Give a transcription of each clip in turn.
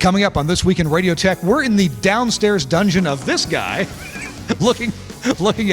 Coming up on This Week in Radio Tech, we're in the downstairs dungeon of this guy, looking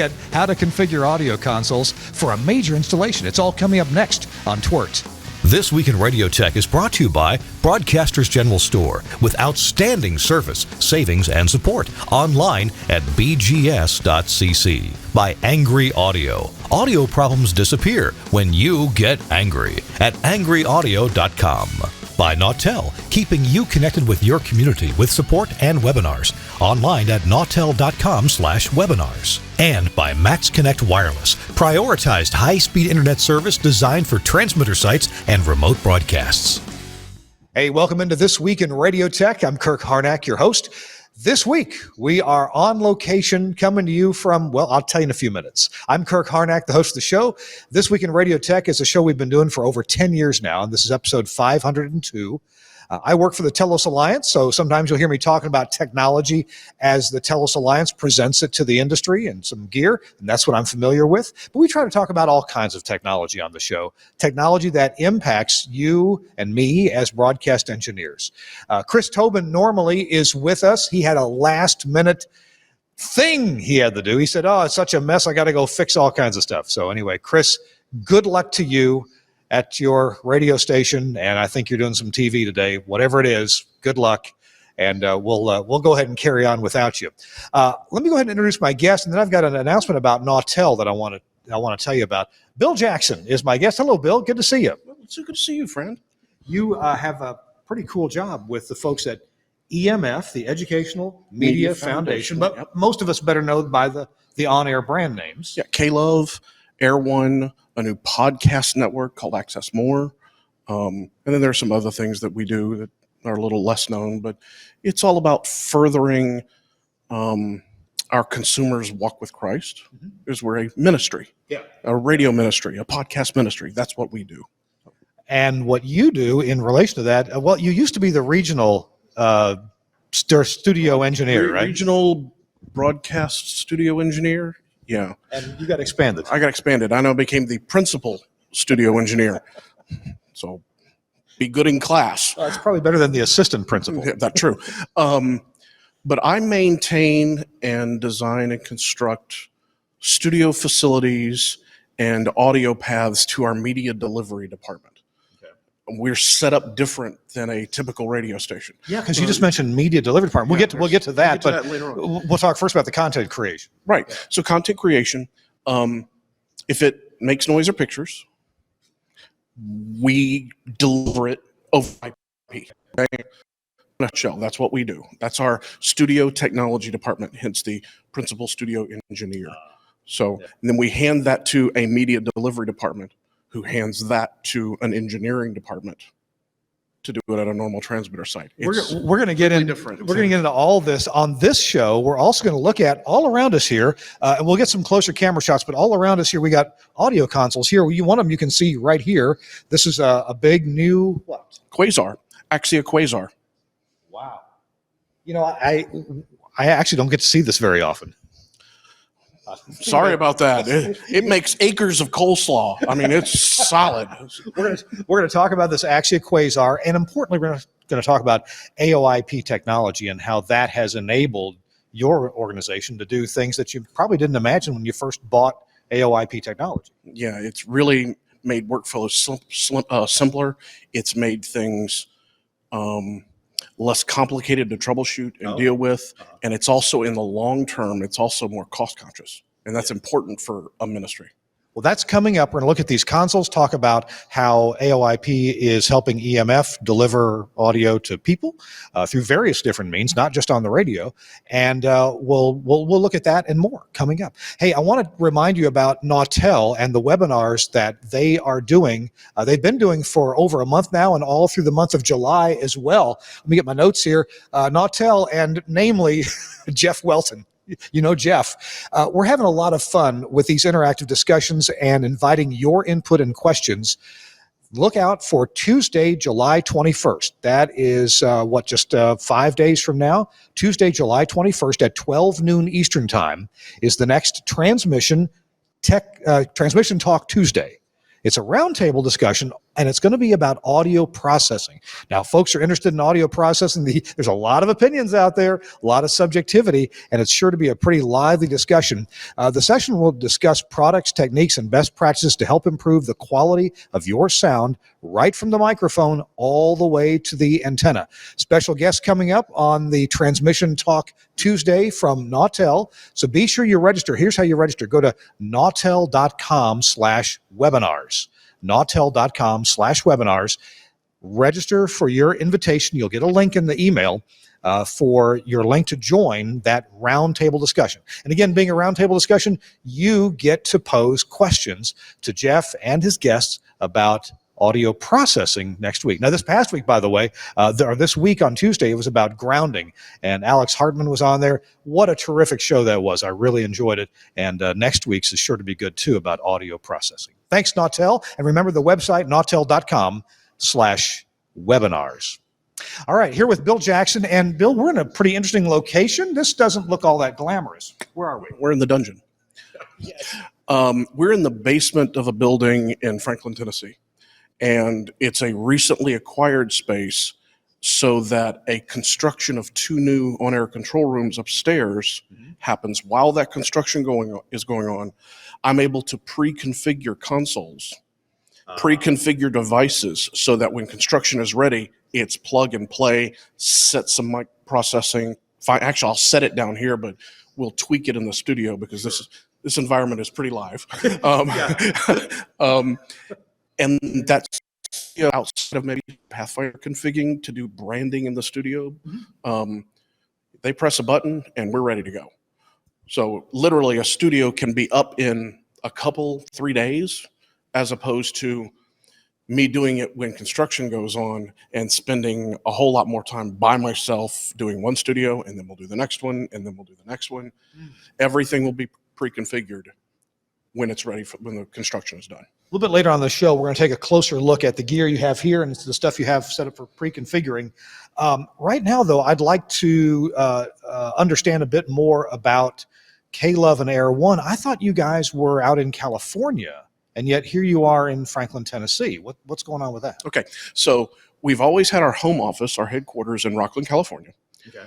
at how to configure audio consoles for a major installation. It's all coming up next on TWiRT. This Week in Radio Tech is brought to you by Broadcasters General Store, with outstanding service, savings, and support. Online at bgs.cc. By Angry Audio. Audio problems disappear when you get angry at angryaudio.com. By Nautel, keeping you connected with your community with support and webinars. Online at nautel.com/webinars. And by Max Connect Wireless, prioritized high-speed internet service designed for transmitter sites and remote broadcasts. Hey, welcome into This Week in Radio Tech. I'm Kirk Harnack, your host. This week, we are on location coming to you from, well, I'll tell you in a few minutes. I'm Kirk Harnack, the host of the show. This Week in Radio Tech is a show we've been doing for over 10 years now, and this is episode 502. I work for the Telos Alliance, so sometimes you'll hear me talking about technology as the Telos Alliance presents it to the industry and some gear, and that's what I'm familiar with. But we try to talk about all kinds of technology on the show, technology that impacts you and me as broadcast engineers. Chris Tobin normally is with us. He had a last-minute thing he had to do. He said, it's such a mess, I got to go fix all kinds of stuff. So anyway, Chris, good luck to you at your radio station, and I think you're doing some TV today. Whatever it is, good luck, and we'll go ahead and carry on without you. Let me go ahead and introduce my guest, and then I've got an announcement about Nautel that I want to tell you about. Bill Jackson is my guest. Hello, Bill. Good to see you. Well, it's so good to see you, friend. You have a pretty cool job with the folks at EMF, the Educational Media Foundation, but yep. Most of us better know by the on-air brand names. Yeah, K-Lov, Air One, a new podcast network called Access More. And then there are some other things that we do that are a little less known, but it's all about furthering our consumers' walk with Christ. Because we're a ministry, a radio ministry, a podcast ministry. That's what we do. And what you do in relation to that, well, you used to be the regional studio engineer, right? Regional broadcast studio engineer. Yeah. And you got expanded. I got expanded. I now became the principal studio engineer. So be good in class. It's probably better than the assistant principal. Yeah, that's true. But I maintain and design and construct studio facilities and audio paths to our media delivery department. We're set up different than a typical radio station. Yeah, because you just mentioned media delivery department. We'll get to that, but later on. We'll talk first about the content creation. Right. So content creation, if it makes noise or pictures, we deliver it over IP. Okay? In a nutshell, that's what we do. That's our studio technology department, hence the principal studio engineer. So and then we hand that to a media delivery department, who hands that to an engineering department to do it at a normal transmitter site. We're going to get into different. We're going to get into all this on this show. We're also going to look at all around us here, and we'll get some closer camera shots. But all around us here, we got audio consoles here. One of them you can see right here. This is a big new what? Quasar, Axia Quasar. Wow. You know, I actually don't get to see this very often. Sorry about that. It makes acres of coleslaw. I mean, it's solid. We're going to talk about this Axia Quasar, and importantly, we're going to talk about AoIP technology and how that has enabled your organization to do things that you probably didn't imagine when you first bought AoIP technology. Yeah, it's really made workflows simpler. It's made things less complicated to troubleshoot and deal with. And it's also, in the long term, it's also more cost conscious. And that's important for a ministry. Well, that's coming up. We're going to look at these consoles, talk about how AoIP is helping EMF deliver audio to people through various different means, not just on the radio. And we'll look at that and more coming up. Hey, I want to remind you about Nautel and the webinars that they are doing. They've been doing for over a month now, and all through the month of July as well. Let me get my notes here. Nautel, and namely Jeff Welton. You know Jeff. We're having a lot of fun with these interactive discussions and inviting your input and questions. Look out for Tuesday, July 21st. That is, just 5 days from now? Tuesday, July 21st at 12 noon Eastern Time is the next Transmission Talk Tuesday. It's a roundtable discussion and it's going to be about audio processing. Now, folks are interested in audio processing. There's a lot of opinions out there, a lot of subjectivity, and it's sure to be a pretty lively discussion. The session will discuss products, techniques, and best practices to help improve the quality of your sound right from the microphone all the way to the antenna. Special guests coming up on the Transmission Talk Tuesday from Nautel. So be sure you register. Here's how you register. Go to nautel.com/webinars. nautel.com/webinars. Register for your invitation. You'll get a link in the email for your link to join that roundtable discussion. And again, being a roundtable discussion, you get to pose questions to Jeff and his guests about audio processing next week. Now, this past week, by the way, this week on Tuesday, it was about grounding, and Alex Hartman was on there. What a terrific show that was. I really enjoyed it, and next week's is sure to be good, too, about audio processing. Thanks, Nautel, and remember the website, nautel.com/webinars. All right, here with Bill Jackson, and Bill, we're in a pretty interesting location. This doesn't look all that glamorous. Where are we? We're in the dungeon. Yes. We're in the basement of a building in Franklin, Tennessee. And it's a recently acquired space so that a construction of 2 new on-air control rooms upstairs happens. While that construction is going on, I'm able to pre-configure consoles, pre-configure devices so that when construction is ready, it's plug and play, set some mic processing. Actually, I'll set it down here, but we'll tweak it in the studio because this environment is pretty live. And that's outside of maybe Pathfinder configuring to do branding in the studio. They press a button and we're ready to go. So literally a studio can be up in a couple, 3 days, as opposed to me doing it when construction goes on and spending a whole lot more time by myself doing one studio, and then we'll do the next one, and then we'll do the next one. Everything will be pre-configured when it's ready when the construction is done. A little bit later on the show, we're going to take a closer look at the gear you have here and the stuff you have set up for pre-configuring. Right now, though, I'd like to understand a bit more about K-Lovin Air 1. I thought you guys were out in California, and yet here you are in Franklin, Tennessee. What's going on with that? Okay, so we've always had our home office, our headquarters in Rockland, California. Okay.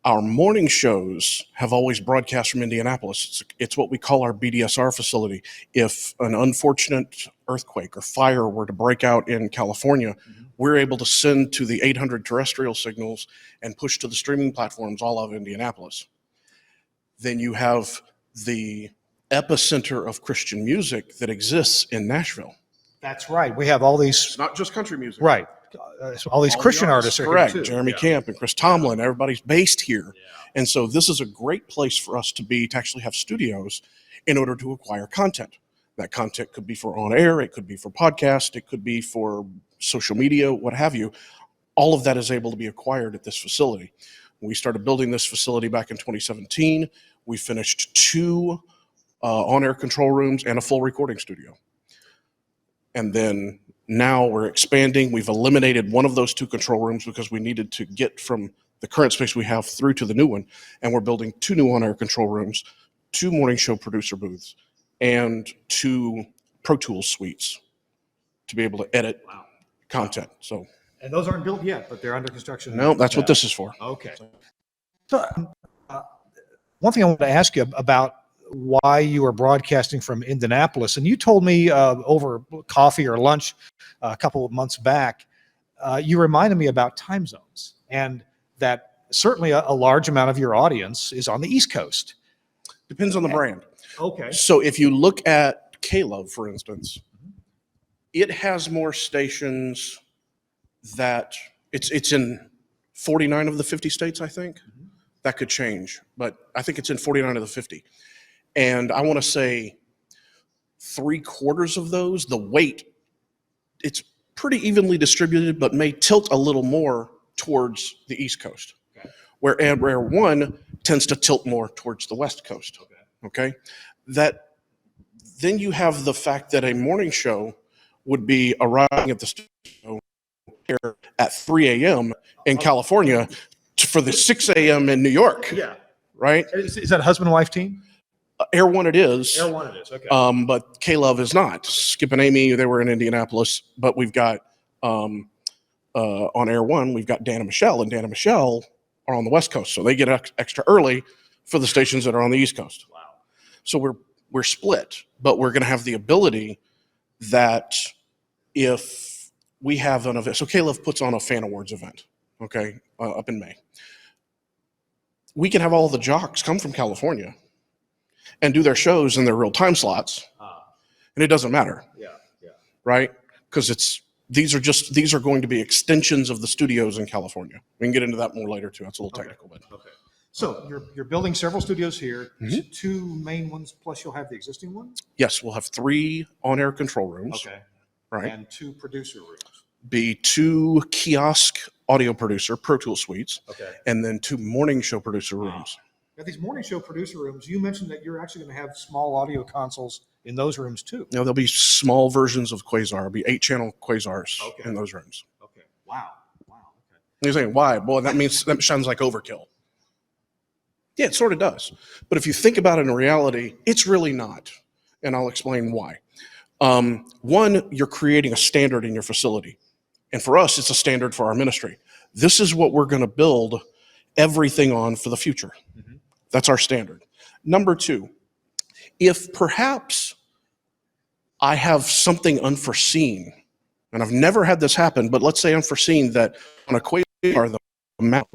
Our morning shows have always broadcast from Indianapolis. It's what we call our BDSR facility. If an unfortunate earthquake or fire were to break out in California, we're able to send to the 800 terrestrial signals and push to the streaming platforms all of Indianapolis. Then you have the epicenter of Christian music that exists in Nashville. That's right. We have all these. It's not just country music. Right. So all these Christian artists are correct. here too. Jeremy Camp and Chris Tomlin, everybody's based here. And so this is a great place for us to actually have studios in order to acquire content. That content could be for on air, it could be for podcast, it could be for social media, what have you. All of that is able to be acquired at this facility. We started building this facility back in 2017. We finished 2 on-air control rooms and a full recording studio. And then now we're expanding. We've eliminated one of those 2 control rooms because we needed to get from the current space we have through to the new one. And we're building 2 new on-air control rooms, 2 morning show producer booths, and 2 Pro Tools suites to be able to edit content. So, and those aren't built yet, but they're under construction. No, that's what this is for. Okay. So one thing I wanted to ask you about why you are broadcasting from Indianapolis, and you told me over coffee or lunch a couple of months back, you reminded me about time zones, and that certainly a large amount of your audience is on the East Coast. Depends on the brand. Okay. So if you look at K-Love, for instance, it has more stations that it's in 49 of the 50 states, I think. That could change, but I think it's in 49 of the 50. And I want to say 3/4 of those, the weight, it's pretty evenly distributed, but may tilt a little more towards the East Coast. Okay. Where Air 1 tends to tilt more towards the West Coast. Okay. Then you have the fact that a morning show would be arriving at the studio here at 3 a.m. in California for the 6 a.m. in New York. Yeah. Right? Is that a husband and wife team? Air One it is. Air One it is. Okay. But K-Lov is not. Skip and Amy, they were in Indianapolis, but we've got on Air One, we've got Dan and Michelle, and Dan and Michelle are on the West Coast, so they get extra early for the stations that are on the East Coast. Wow. So we're split, but we're going to have the ability that if we have an event, so K-Lov puts on a fan awards event, okay, up in May. We can have all the jocks come from California and do their shows in their real time slots, and it doesn't matter. Yeah. Right? Because these are going to be extensions of the studios in California. We can get into that more later too. That's a little technical, but Okay. So you're building several studios here, Mhm. 2 main ones, plus you'll have the existing one? yes, we'll have 3 on-air control rooms, Okay. right? And 2 producer rooms. Be 2 kiosk audio producer Pro Tool suites, Okay. and then 2 morning show producer rooms. Now, these morning show producer rooms, you mentioned that you're actually going to have small audio consoles in those rooms too. Now there'll be small versions of Quasar. There'll be 8-channel Quasars Okay. in those rooms. Okay. Wow. Okay. You're saying, why? Boy, that sounds like overkill. Yeah, it sort of does. But if you think about it in reality, it's really not. And I'll explain why. One, you're creating a standard in your facility. And for us, it's a standard for our ministry. This is what we're going to build everything on for the future. Mhm. That's our standard. Number 2, if perhaps I have something unforeseen, and I've never had this happen, but let's say unforeseen that on a Quasar, the mount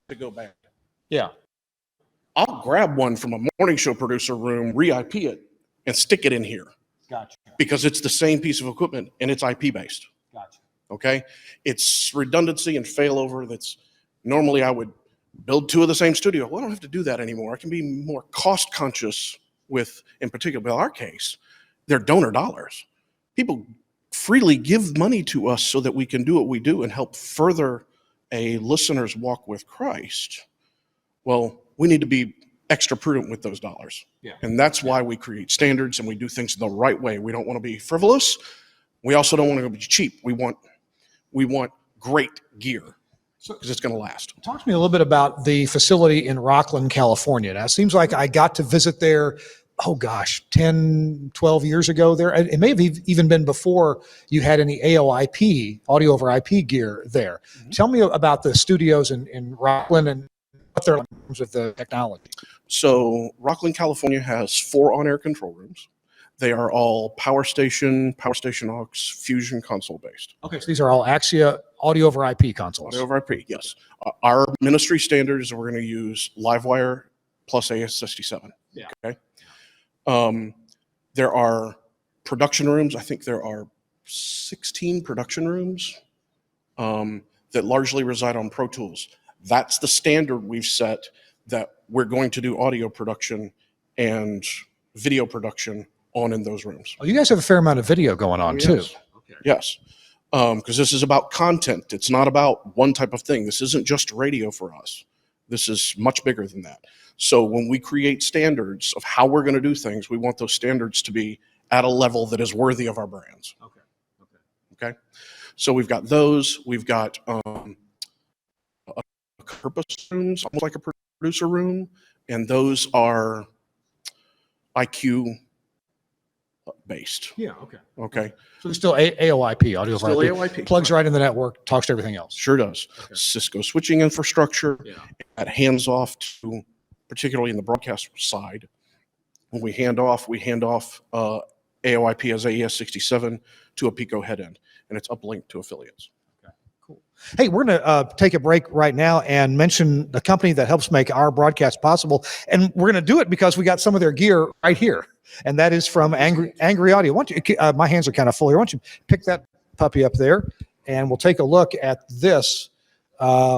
to go back. Yeah. I'll grab one from a morning show producer room, re-IP it, and stick it in here Gotcha. because it's the same piece of equipment and it's IP based. Gotcha. Okay, it's redundancy and failover. That's normally I would build 2 of the same studio. Well, I don't have to do that anymore. I can be more cost conscious with, in particular, in our case, they're donor dollars. People freely give money to us so that we can do what we do and help further a listener's walk with Christ. Well, we need to be extra prudent with those dollars. Yeah. And that's why we create standards and we do things the right way. We don't want to be frivolous. We also don't want to be cheap. We want great gear because it's going to last. Talk to me a little bit about the facility in Rockland, California. Now, it seems like I got to visit there, 10, 12 years ago there. It may have even been before you had any AoIP, audio over IP gear there. Mm-hmm. Tell me about the studios in Rockland and what they're in terms of the technology. So Rockland, California has 4 on-air control rooms. They are all Power Station aux, Fusion console based. Okay, so these are all Axia audio over IP consoles. Audio over IP, yes. Our ministry standards, we're going to use Livewire+AES67. Yeah. Okay. There are production rooms. I think there are 16 production rooms that largely reside on Pro Tools. That's the standard we've set that we're going to do audio production and video production on in those rooms. Oh, you guys have a fair amount of video going on too. Okay. Yes. Because this is about content. It's not about one type of thing. This isn't just radio for us. This is much bigger than that. So when we create standards of how we're going to do things, we want those standards to be at a level that is worthy of our brands. Okay. So we've got those. We've got purpose rooms, almost like a producer room, and those are IQ based. Yeah. Okay. So there's still AoIP, audio Still over IP. AoIP. Plugs right in the network, talks to everything else. Sure does. Okay. Cisco switching infrastructure, Yeah. that hands off to, particularly in the broadcast side, when we hand off AoIP as AES67 to a Pico head end, and it's uplinked to affiliates. Cool. Hey, we're going to take a break right now and mention the company that helps make our broadcast possible. And we're going to do it because we got some of their gear right here. And that is from Angry Audio. Why don't you, my hands are kind of full here. Why don't you pick that puppy up there and we'll take a look at this.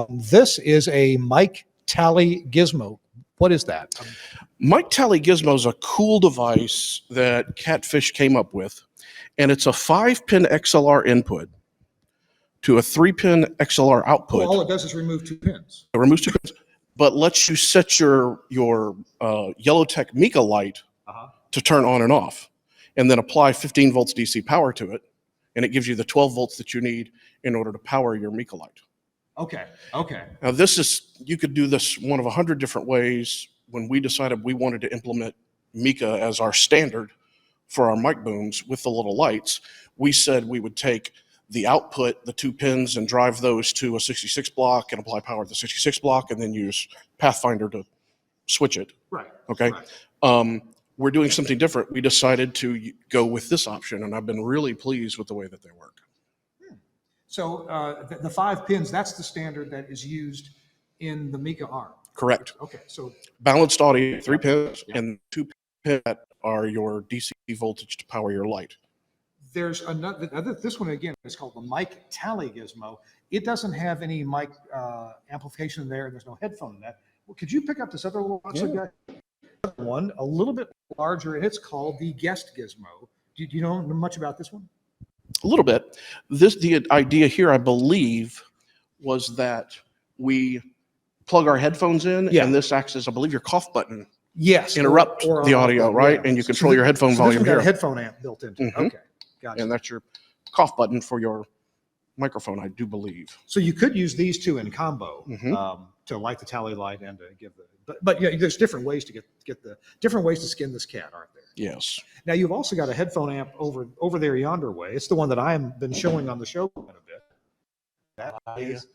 This is a mic tally gizmo. What is that? Mic Tally Gizmo is a cool device that Catfish came up with, and it's a 5-pin XLR input to a 3-pin XLR output. All it does is remove 2 pins. It removes 2 pins, but lets you set your Yellowtech Mika light to turn on and off, and then apply 15 volts DC power to it, and it gives you the 12 volts that you need in order to power your Mika light. Okay. Now you could do this one of 100 different ways. when we decided we wanted to implement Mika as our standard for our mic booms with the little lights, we said we would take the output, the 2 pins, and drive those to a 66 block and apply power to the 66 block, and then use Pathfinder to switch it. Right. Okay. Right. We're doing something different. We decided to go with this option, and I've been really pleased with the way that they work. So the 5 pins, that's the standard that is used in the Mika arm. Correct. Okay. So Balanced audio, 3 pins, and 2 pins that are your DC voltage to power your light. there's another, this one again is called the mic tally gizmo. It doesn't have any mic amplification in there, and there's no headphone in that. Well, could you pick up this other little one, a little bit larger, and it's called the guest gizmo. Do you know much about this one? A little bit. The idea here, I believe, was that we plug our headphones in, and this acts as, I believe, your cough button. Yes. Interrupt the audio, right? And you control your headphone volume here. Got a headphone amp built into it. Okay, gotcha. And that's your cough button for your microphone, I do believe. So you could use these two in combo to light the tally light and to give the. But yeah, there's different ways to get the different ways to skin this cat, aren't there? Yes. Now you've also got a headphone amp over there yonder way. It's the one that I've been showing on the show quite a bit. That is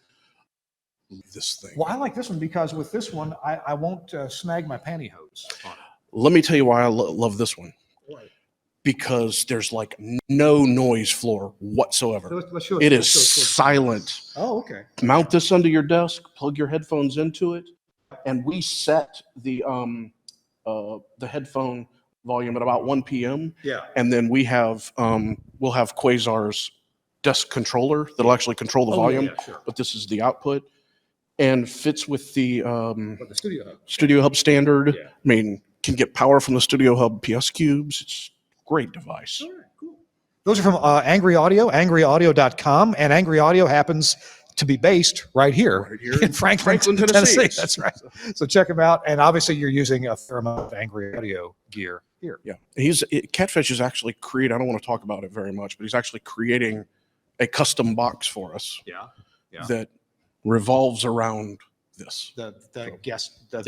this thing. Well, I like this one because with this one, I won't snag my pantyhose on it. Let me tell you why I love this one. Right. Because there's like no noise floor whatsoever. Let's show it is silent. Oh, okay. Mount this under your desk, plug your headphones into it, and we set the headphone volume at about 1 p.m. Yeah. And then we have we'll have Quasar's desk controller that'll actually control the volume. Yeah, sure. But this is the output, and fits with the the Studio Hub standard. Yeah. I mean, can get power from the Studio Hub PS cubes. It's a great device. All right, cool. Those are from Angry Audio, angryaudio.com, and Angry Audio happens to be based right here in Franklin, Tennessee. That's right. So check them out, and obviously you're using a fair amount of Angry Audio gear here. Yeah, Catfish is actually creating. I don't want to talk about it very much, but he's actually creating a custom box for us. Yeah. That revolves around this. The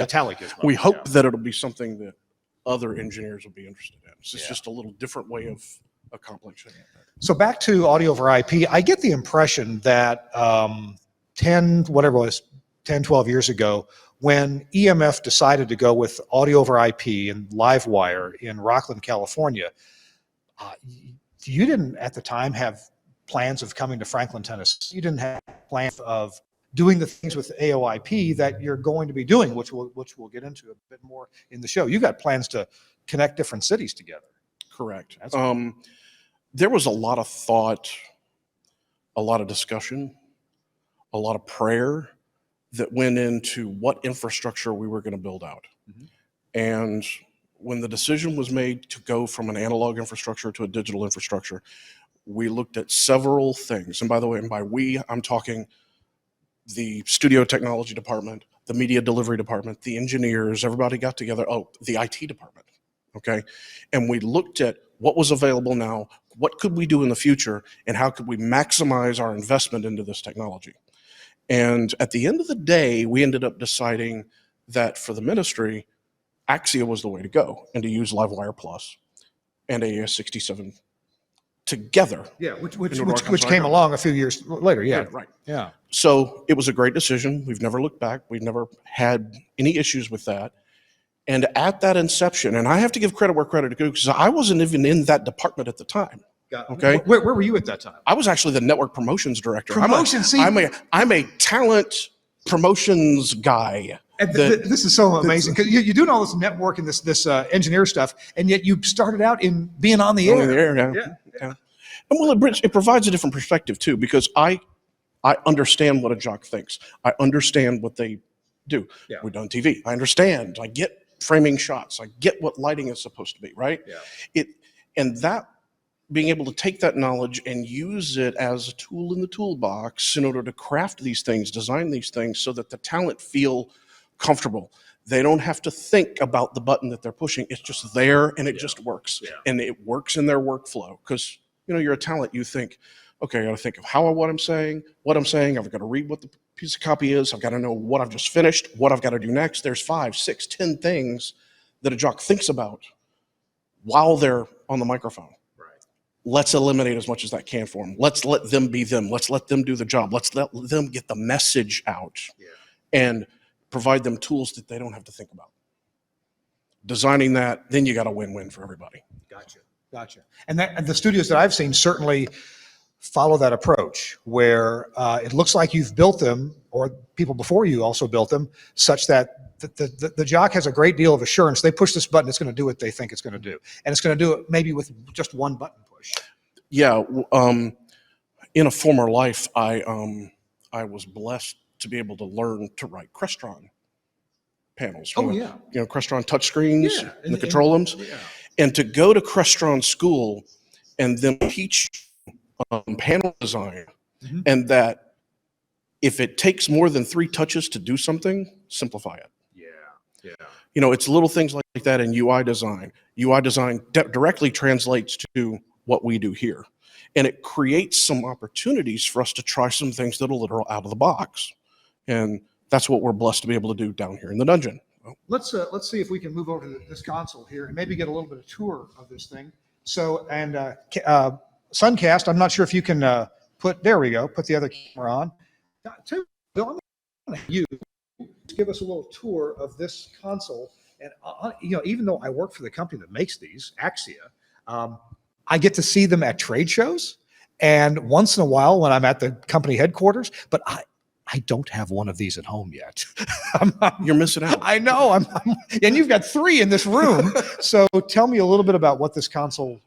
tally gizmo. We hope that it'll be something that other engineers will be interested in. It's just a little different way of accomplishing it. So back to audio over IP, I get the impression that 10, 12 years ago, when EMF decided to go with audio over IP and Livewire in Rockland, California, you didn't at the time have plans of coming to Franklin, Tennessee. You didn't have plans of doing the things with AoIP that you're going to be doing, which we'll get into a bit more in the show. You got plans to connect different cities together. Correct. There was a lot of thought, a lot of discussion, a lot of prayer that went into what infrastructure we were going to build out. And when the decision was made to go from an analog infrastructure to a digital infrastructure, we looked at several things. And by the way, and by we, I'm talking the studio technology department, the media delivery department, the engineers, everybody got together. Oh, the IT department. Okay. And we looked at what was available now, what could we do in the future, and how could we maximize our investment into this technology. And at the end of the day, we ended up deciding that for the ministry, Axia was the way to go, and to use Livewire Plus and AES67 together. Yeah, which came along a few years later. Yeah, right. Yeah. So it was a great decision. We've never looked back. We've never had any issues with that. And at that inception, and I have to give credit where credit is due, because I wasn't even in that department at the time. Okay. Where were you at that time? I was actually the network promotions director. I'm a talent promotions guy. And this is so amazing because you're doing all this network and this engineer stuff, and yet you started out in being on the air. Yeah. And well, it provides a different perspective too, because I understand what a jock thinks. I understand what they do. Yeah. We've done TV. I understand. I get framing shots. I get what lighting is supposed to be, right? Yeah. And that being able to take that knowledge and use it as a tool in the toolbox in order to craft these things, design these things so that the talent feel comfortable. They don't have to think about the button that they're pushing. It's just there and it just works. Yeah. And it works in their workflow because, you're a talent. You think, okay, I got to think of what I'm saying. I've got to read what the piece of copy is. I've got to know what I've just finished, what I've got to do next. There's 5, 6, 10 things that a jock thinks about while they're on the microphone. Right. Let's eliminate as much as that can for them. Let's let them be them. Let's let them do the job. Let's let them get the message out and provide them tools that they don't have to think about. Designing that, then you got a win-win for everybody. Gotcha. And the studios that I've seen certainly follow that approach, where it looks like you've built them, or people before you also built them, such that the jock has a great deal of assurance. They push this button, it's going to do what they think it's going to do, and it's going to do it maybe with just one button push. Yeah, in a former life, I was blessed to be able to learn to write Crestron panels. Crestron touchscreens and the control rooms, and to go to Crestron school and then teach panel design, and that if it takes more than 3 touches to do something, simplify it. It's little things like that in UI design. UI design directly translates to what we do here, and it creates some opportunities for us to try some things that are literal out of the box, and that's what we're blessed to be able to do down here in the dungeon. Let's see if we can move over to this console here and maybe get a little bit of tour of this thing. So, and Suncast, I'm not sure if you can put the other camera on. Bill, I'm going to you give us a little tour of this console. And even though I work for the company that makes these, Axia, I get to see them at trade shows, and once in a while when I'm at the company headquarters, but I don't have one of these at home yet. You're missing out. I know. And you've got 3 in this room. So tell me a little bit about what this console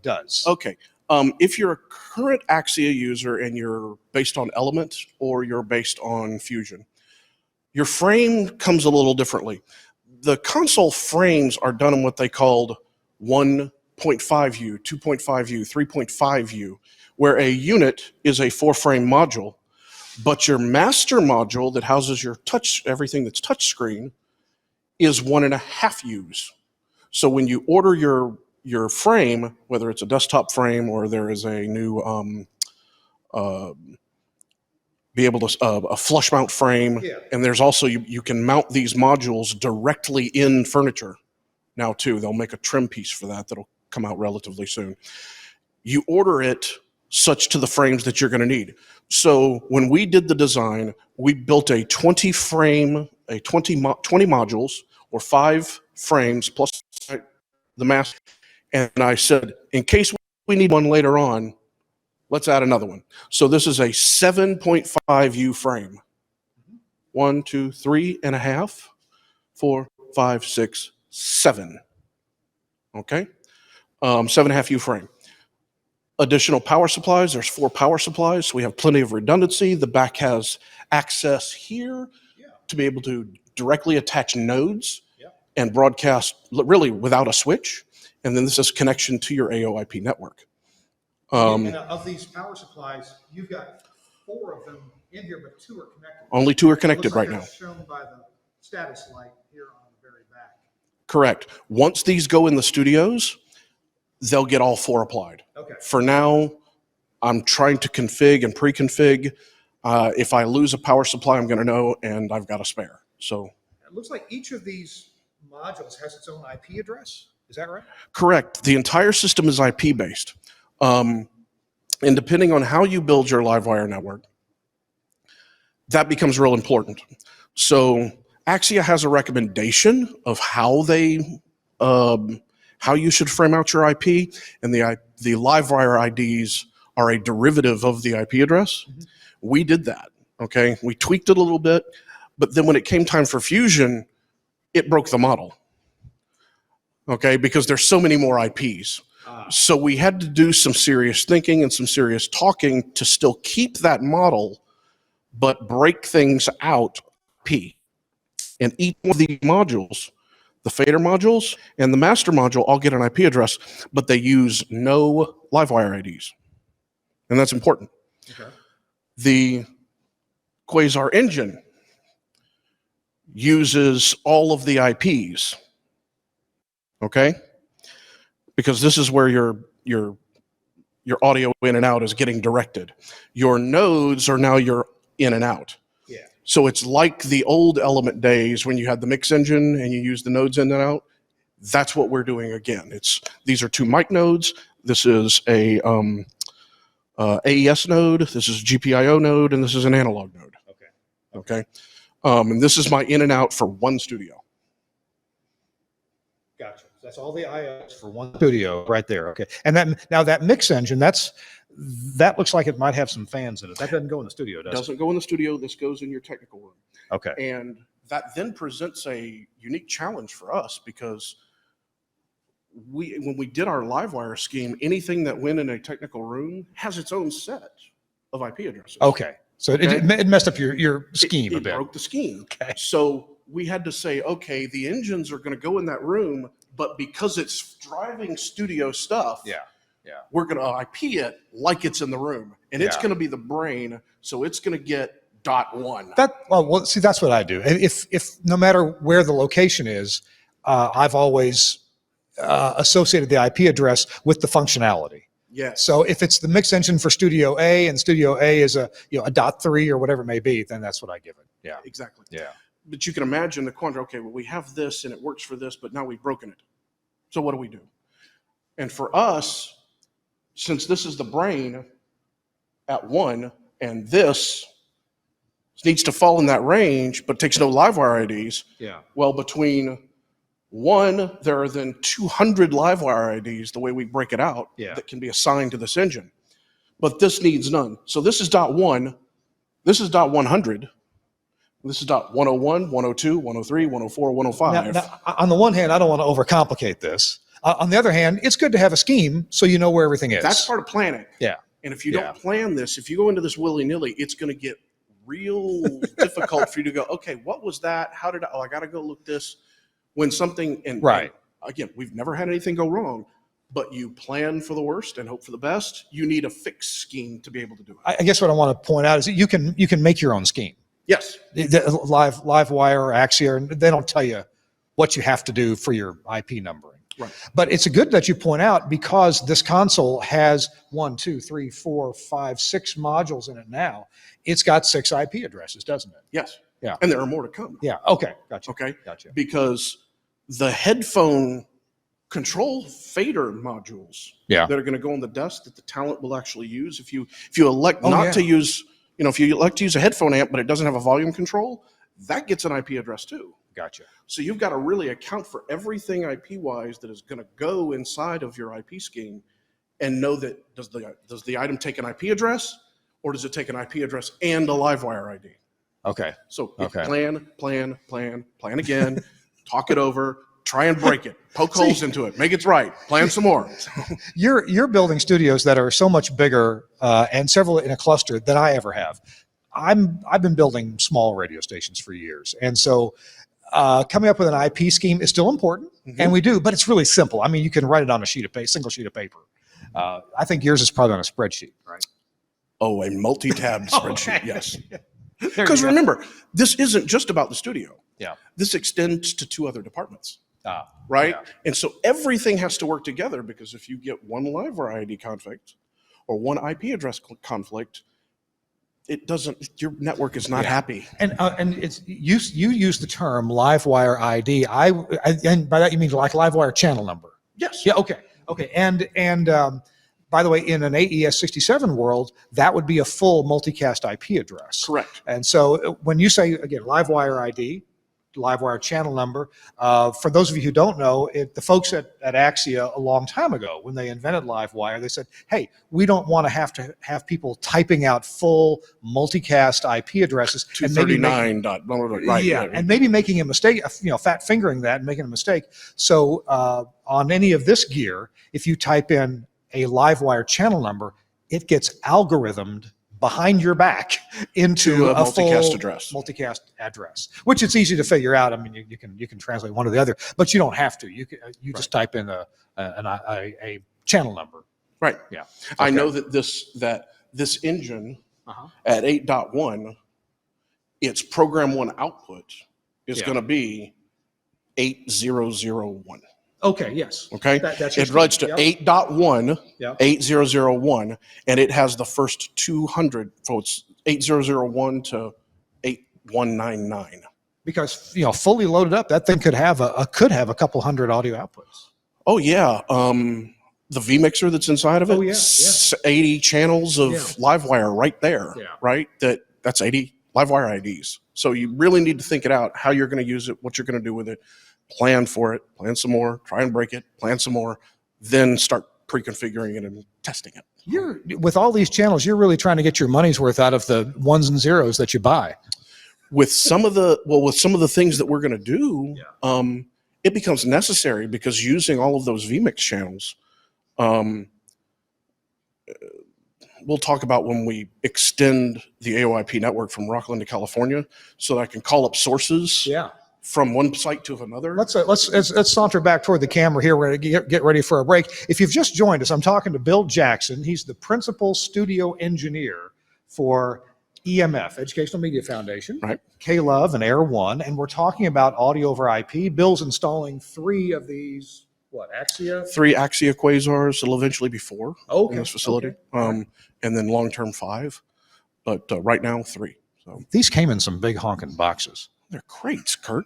does. Okay. If you're a current Axia user and you're based on Element or you're based on Fusion, your frame comes a little differently. The console frames are done in what they called 1.5U, 2.5U, 3.5U, where a unit is a 4-frame module, but your master module that houses your everything that's touchscreen is 1.5Us. So when you order your frame, whether it's a desktop frame or there is a new a flush mount frame, and there's also you can mount these modules directly in furniture now too. They'll make a trim piece for that'll come out relatively soon. You order it such to the frames that you're going to need. So when we did the design, we built a 20 modules, or 5 frames plus the master. And I said, in case we need one later on, let's add another one. So this is a 7.5U frame. 1, 2, 3.5, 4, 5, 6, 7. Okay? 7.5U frame. Additional power supplies. There's 4 power supplies, so we have plenty of redundancy. The back has access here to be able to directly attach nodes and broadcast really without a switch. And then this is connection to your AoIP network. And of these power supplies, you've got 4 of them in here, but 2 are connected. Only 2 are connected right now. Shown by the status light here on the very back. Correct. Once these go in the studios, they'll get all 4 applied. Okay. For now, I'm trying to config and pre-config. If I lose a power supply, I'm going to know, and I've got a spare. So it looks like each of these modules has its own IP address. Is that right? Correct. The entire system is IP based. And depending on how you build your Livewire network, that becomes real important. So Axia has a recommendation of how you should frame out your IP, and the Livewire IDs are a derivative of the IP address. We did that, okay? We tweaked it a little bit, but then when it came time for Fusion, it broke the model, okay? Because there's so many more IPs. So we had to do some serious thinking and some serious talking to still keep that model, but break things out IP. And each one of these modules, the fader modules and the master module, all get an IP address, but they use no Livewire IDs. And that's important. Okay. The Quasar engine uses all of the IPs, okay? Because this is where your audio in and out is getting directed. Your nodes are now your in and out. Yeah. So it's like the old Element days when you had the mix engine and you used the nodes in and out. That's what we're doing again. These are two mic nodes. This is a AES node. This is a GPIO node, and this is an analog node. Okay. And this is my in and out for one studio. Gotcha. That's all the IOs for one studio right there. Okay. And now that mix engine, that looks like it might have some fans in it. That doesn't go in the studio, does it? Doesn't go in the studio. This goes in your technical room. Okay. And that then presents a unique challenge for us because when we did our Livewire scheme, anything that went in a technical room has its own set of IP addresses. Okay. So it messed up your scheme a bit. It broke the scheme. Okay. So we had to say, okay, the engines are going to go in that room, but because it's driving studio stuff, we're going to IP it like it's in the room, and it's going to be the brain, so it's going to get .1. Well, see, that's what I do. If no matter where the location is, I've always associated the IP address with the functionality. Yes. So if it's the mix engine for Studio A and Studio A is a .3 or whatever it may be, then that's what I give it. Yeah. Exactly. Yeah. But you can imagine the quandary. Okay, well, we have this and it works for this, but now we've broken it. So what do we do? And for us, since this is the brain at 1, and this needs to fall in that range, but takes no Livewire IDs. Yeah. Well, between 1, there are then 200 Livewire IDs, the way we break it out, that can be assigned to this engine. But this needs none. So this is .1, this is .100, this is .101, 102, 103, 104, 105. Now, on the one hand, I don't want to overcomplicate this. On the other hand, it's good to have a scheme so you know where everything is. That's part of planning. Yeah. And if you don't plan this, if you go into this willy-nilly, it's going to get real difficult for you to go, okay, what was that? How did I got to go look this. When something, and again, we've never had anything go wrong, but you plan for the worst and hope for the best. You need a fixed scheme to be able to do it. I guess what I want to point out is that you can make your own scheme. Yes. Livewire or Axia, they don't tell you what you have to do for your IP numbering. Right. But it's good that you point out, because this console has 1, 2, 3, 4, 5, 6 modules in it now. It's got 6 IP addresses, doesn't it? Yes. Yeah. And there are more to come. Yeah. Okay. Gotcha. Okay. Gotcha. Because the headphone control fader modules that are going to go on the desk that the talent will actually use, if you elect to use, if you elect to use a headphone amp but it doesn't have a volume control, that gets an IP address too. Gotcha. So you've got to really account for everything IP-wise that is going to go inside of your IP scheme, and know that does the item take an IP address, or does it take an IP address and a Livewire ID? Okay. So plan again, talk it over, try and break it, poke holes into it, make it right, plan some more. You're building studios that are so much bigger and several in a cluster than I ever have. I've been building small radio stations for years, and so coming up with an IP scheme is still important, and we do, but it's really simple. I mean, you can write it on a single sheet of paper. I think yours is probably on a spreadsheet, right? Oh, a multi-tab spreadsheet, yes. Because remember, this isn't just about the studio. Yeah. This extends to 2 other departments, right? Yeah. And so everything has to work together, because if you get one Livewire ID conflict or one IP address conflict, your network is not happy. And it's you use the term Livewire ID. And by that you mean like Livewire channel number. Yes. Yeah. Okay. And by the way, in an AES67 world, that would be a full multicast IP address. Correct. And so when you say, again, Livewire ID, Livewire channel number, for those of you who don't know, the folks at Axia a long time ago, when they invented Livewire, they said, hey, we don't want to have people typing out full multicast IP addresses. 239. And maybe making a mistake, fat fingering that and making a mistake. So on any of this gear, if you type in a Livewire channel number, it gets algorithmed behind your back into a multicast address, which it's easy to figure out. I mean, you can translate one or the other, but you don't have to. You just type in a channel number. Right. Yeah. Okay. I know that this engine at 8.1, its program 1 output is going to be 8001. Okay, yes. Okay, it writes to 8.1, 8001, and it has the first 200, so it's 8001 to 199. Because, you know, fully loaded up, that thing could have a couple hundred audio outputs. Oh yeah. The vMixer that's inside of it, Oh, yeah, yeah. 80 channels of Yeah. Livewire right there, Yeah. right? That's 80 Livewire IDs. So you really need to think it out, how you're going to use it, what you're going to do with it, plan for it, plan some more, try and break it, plan some more, then start pre-configuring it and testing it. With all these channels, you're really trying to get your money's worth out of the ones and zeros that you buy. With some of the things that we're going to do, it becomes necessary because using all of those vMix channels, we'll talk about when we extend the AoIP network from Rockland to California, so that I can call up sources from one site to another. Let's saunter back toward the camera here. We're going to get ready for a break. If you've just joined us, I'm talking to Bill Jackson. He's the principal studio engineer for EMF, Educational Media Foundation, right? K-Lovin and Air One, and we're talking about audio over IP. Bill's installing 3 of these, Axia? 3 Axia Quasars. It'll eventually be 4 in this facility, Okay. And then long-term 5, but right now 3. So These came in some big honking boxes. they're crates, Kurt.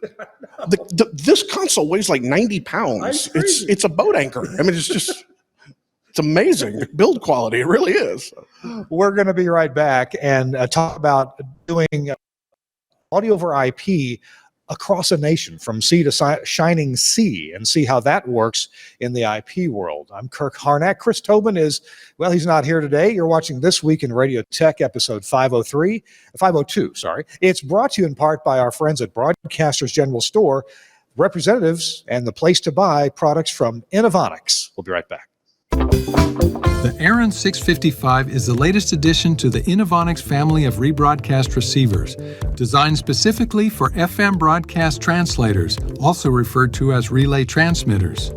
This console weighs like 90 pounds. It's a boat anchor. I mean, it's amazing. The build quality, it really is. We're going to be right back and talk about doing audio over IP across a nation from sea to shining sea and see how that works in the IP world. I'm Kirk Harnack. Chris Tobin he's not here today. You're watching This Week in Radio Tech, episode 502, sorry. It's brought to you in part by our friends at Broadcasters General Store, representatives and the place to buy products from Inovonics. We'll be right back. The Aaron 655 is the latest addition to the Inovonics family of rebroadcast receivers, designed specifically for FM broadcast translators, also referred to as relay transmitters.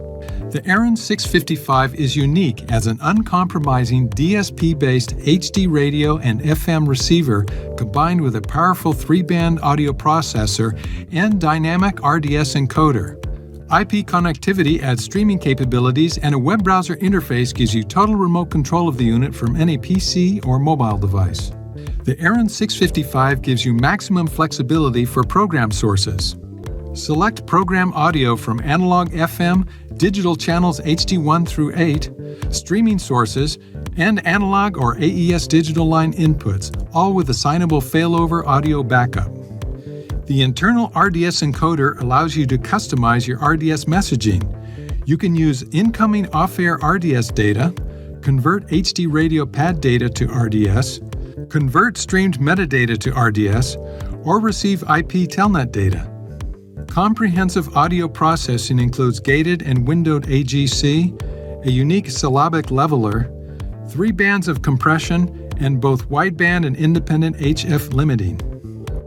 The Aaron 655 is unique as an uncompromising DSP-based HD radio and FM receiver combined with a powerful 3-band audio processor and dynamic RDS encoder. IP connectivity adds streaming capabilities, and a web browser interface gives you total remote control of the unit from any PC or mobile device. The Aaron 655 gives you maximum flexibility for program sources. Select program audio from analog FM, digital channels HD1 through 8, streaming sources, and analog or AES digital line inputs, all with assignable failover audio backup. The internal RDS encoder allows you to customize your RDS messaging. You can use incoming off-air RDS data, convert HD radio pad data to RDS, convert streamed metadata to RDS, or receive IP telnet data. Comprehensive audio processing includes gated and windowed AGC, a unique syllabic leveler, 3 bands of compression, and both wideband and independent HF limiting.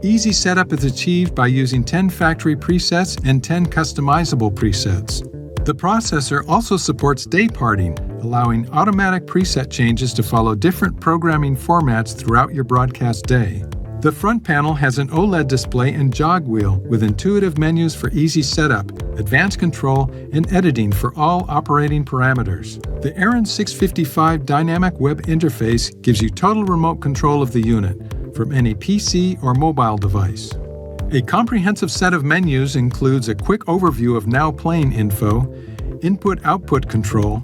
Easy setup is achieved by using 10 factory presets and 10 customizable presets. The processor also supports day parting, allowing automatic preset changes to follow different programming formats throughout your broadcast day. The front panel has an OLED display and jog wheel with intuitive menus for easy setup, advanced control, and editing for all operating parameters. The Aaron 655 dynamic web interface gives you total remote control of the unit from any PC or mobile device. A comprehensive set of menus includes a quick overview of now playing info, input-output control,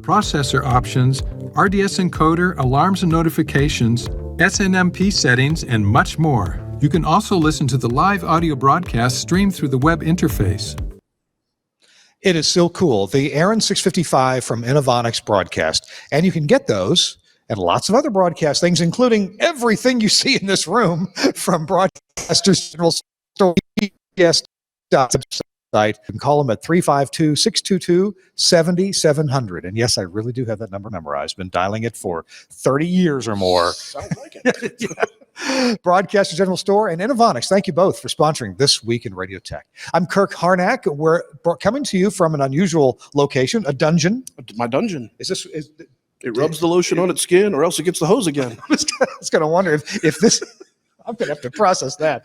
processor options, RDS encoder, alarms and notifications, SNMP settings, and much more. You can also listen to the live audio broadcast streamed through the web interface. It is still cool. The Aaron 655 from Inovonics broadcast. And you can get those and lots of other broadcast things, including everything you see in this room from Broadcasters General Store website. You can call them at 352-622-7700. And yes, I really do have that number memorized. Been dialing it for 30 years or more. Sounds like it. Yeah. Broadcaster General Store and Inovonics. Thank you both for sponsoring This Week in Radio Tech. I'm Kirk Harnack. We're coming to you from an unusual location, a dungeon. My dungeon. It rubs the lotion on its skin, or else it gets the hose again. I was going to wonder if this. I'm going to have to process that.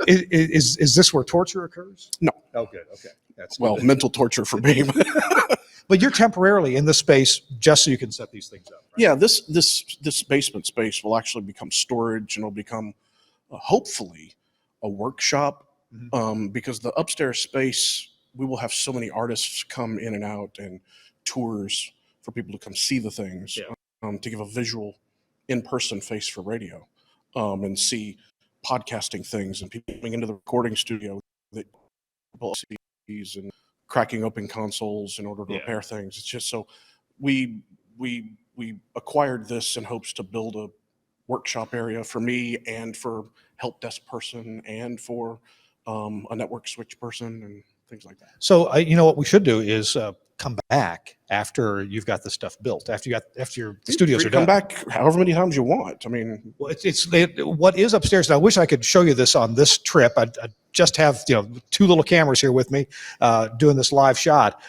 Is this where torture occurs? No. Oh, good. Okay. That's well, good. mental torture for me. But you're temporarily in this space just so you can set these things up. Right? Yeah, this basement space will actually become storage, and it'll become hopefully a workshop, Mhm. because the upstairs space, we will have so many artists come in and out, and tours for people to come see the things, to give a visual in-person face for radio, and see podcasting things and people coming into the recording studio that people see and cracking open consoles in order to repair things. It's just so we acquired this in hopes to build a workshop area for me and for help desk person and for a network switch person and things like that. So what we should do is come back after you've got the stuff built, after your studios are Come done. back however many times you want. I mean, Well, what is upstairs. And I wish I could show you this on this trip. I just have two little cameras here with me doing this live shot.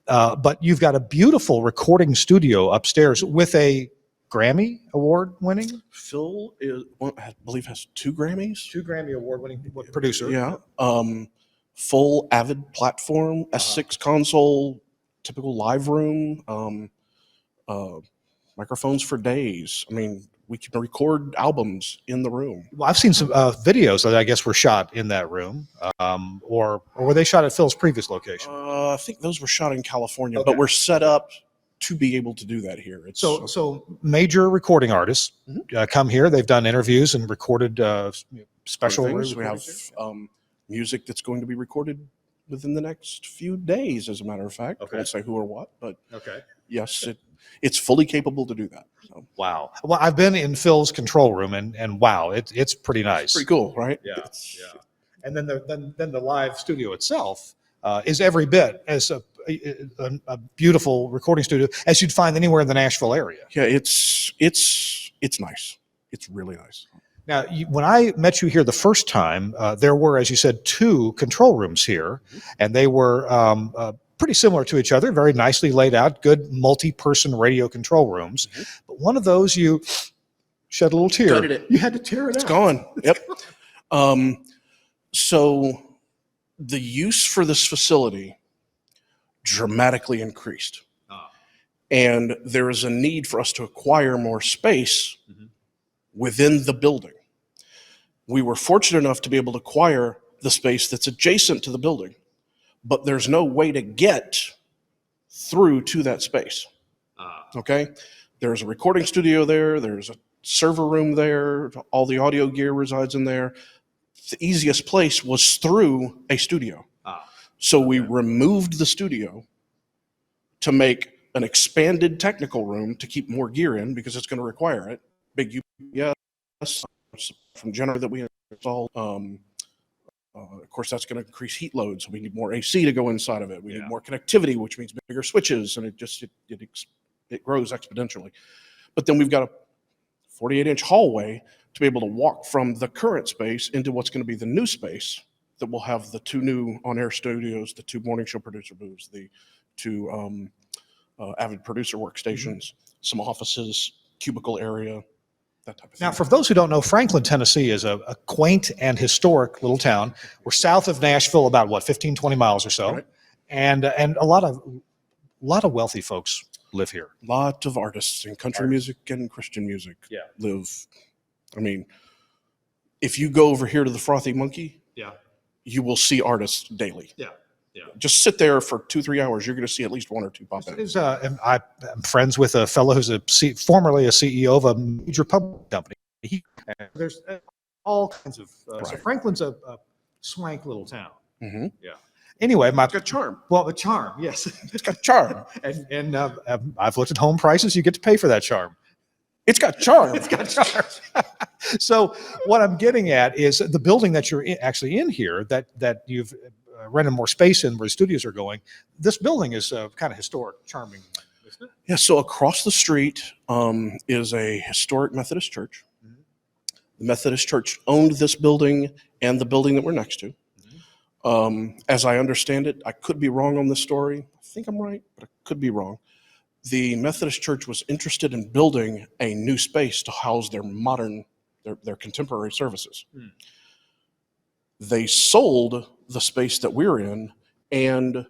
But you've got a beautiful recording studio upstairs with a Grammy award winning. Phil I believe has 2 Grammys. 2 Grammy award winning producer. Yeah. Full Avid platform, S6 console, typical live room, microphones for days. I mean, we can record albums in the room. Well, I've seen some videos that I guess were shot in that room, or were they shot at Phil's previous location? I think those were shot in California, Okay. but we're set up to be able to do that here. It's So major recording artists come here. They've done interviews and recorded special things. We have recordings. music that's going to be recorded within the next few days, as a matter of fact. Okay. I won't say who or what, but Okay. yes, it's fully capable to do that. So, Wow. Well, I've been in Phil's control room, and wow, it's pretty nice. pretty cool, right? Yeah. And then the live studio itself is every bit as a beautiful recording studio as you'd find anywhere in the Nashville area. Yeah, it's nice. It's really nice. Now, when I met you here the first time, there were, as you said, 2 control rooms here, and they were pretty similar to each other, very nicely laid out, good multi-person radio control rooms. But one of those, you shed a little tear. Gutted it. You had to tear it out. It's gone. Yep. So the use for this facility dramatically increased. And there is a need for us to acquire more space within the building. We were fortunate enough to be able to acquire the space that's adjacent to the building, but there's no way to get through to that space. Okay? There's a recording studio there. There's a server room there. All the audio gear resides in there. The easiest place was through a studio. So we removed the studio to make an expanded technical room to keep more gear in because it's going to require it. Big UPS from generator that we installed. Of course, that's going to increase heat load, so we need more AC to go inside of it. We need more connectivity, which means bigger switches, and it grows exponentially. But then we've got a 48-inch hallway to be able to walk from the current space into what's going to be the new space that will have the 2 new on-air studios, the 2 morning show producer booths, the 2 Avid producer workstations, some offices, cubicle area, that type of thing. Now, for those who don't know, Franklin, Tennessee is a quaint and historic little town. We're south of Nashville, about 15, 20 miles or so. Right. And a lot of wealthy folks live here. Lot of artists in country music and Christian music live. I mean, if you go over here to the Frothy Monkey, you will see artists daily. Just sit there for 2-3 hours. You're going to see at least 1 or 2 pop in. I'm friends with a fellow who's formerly a CEO of a major public company. There's all kinds of. So Franklin's a swank little town. Anyway, It's got charm. Well, the charm, yes, It's got charm. and I've looked at home prices. You get to pay for that charm. It's got charm. It's got charm. So what I'm getting at is the building that you're actually in here, that you've rented more space in where the studios are going. This building is kind of historic, charming, isn't it? Yeah, so across the street is a historic Methodist church. The Methodist church owned this building and the building that we're next to. As I understand it, I could be wrong on this story. I think I'm right, but I could be wrong. The Methodist church was interested in building a new space to house their their contemporary services. They sold the space that we're in and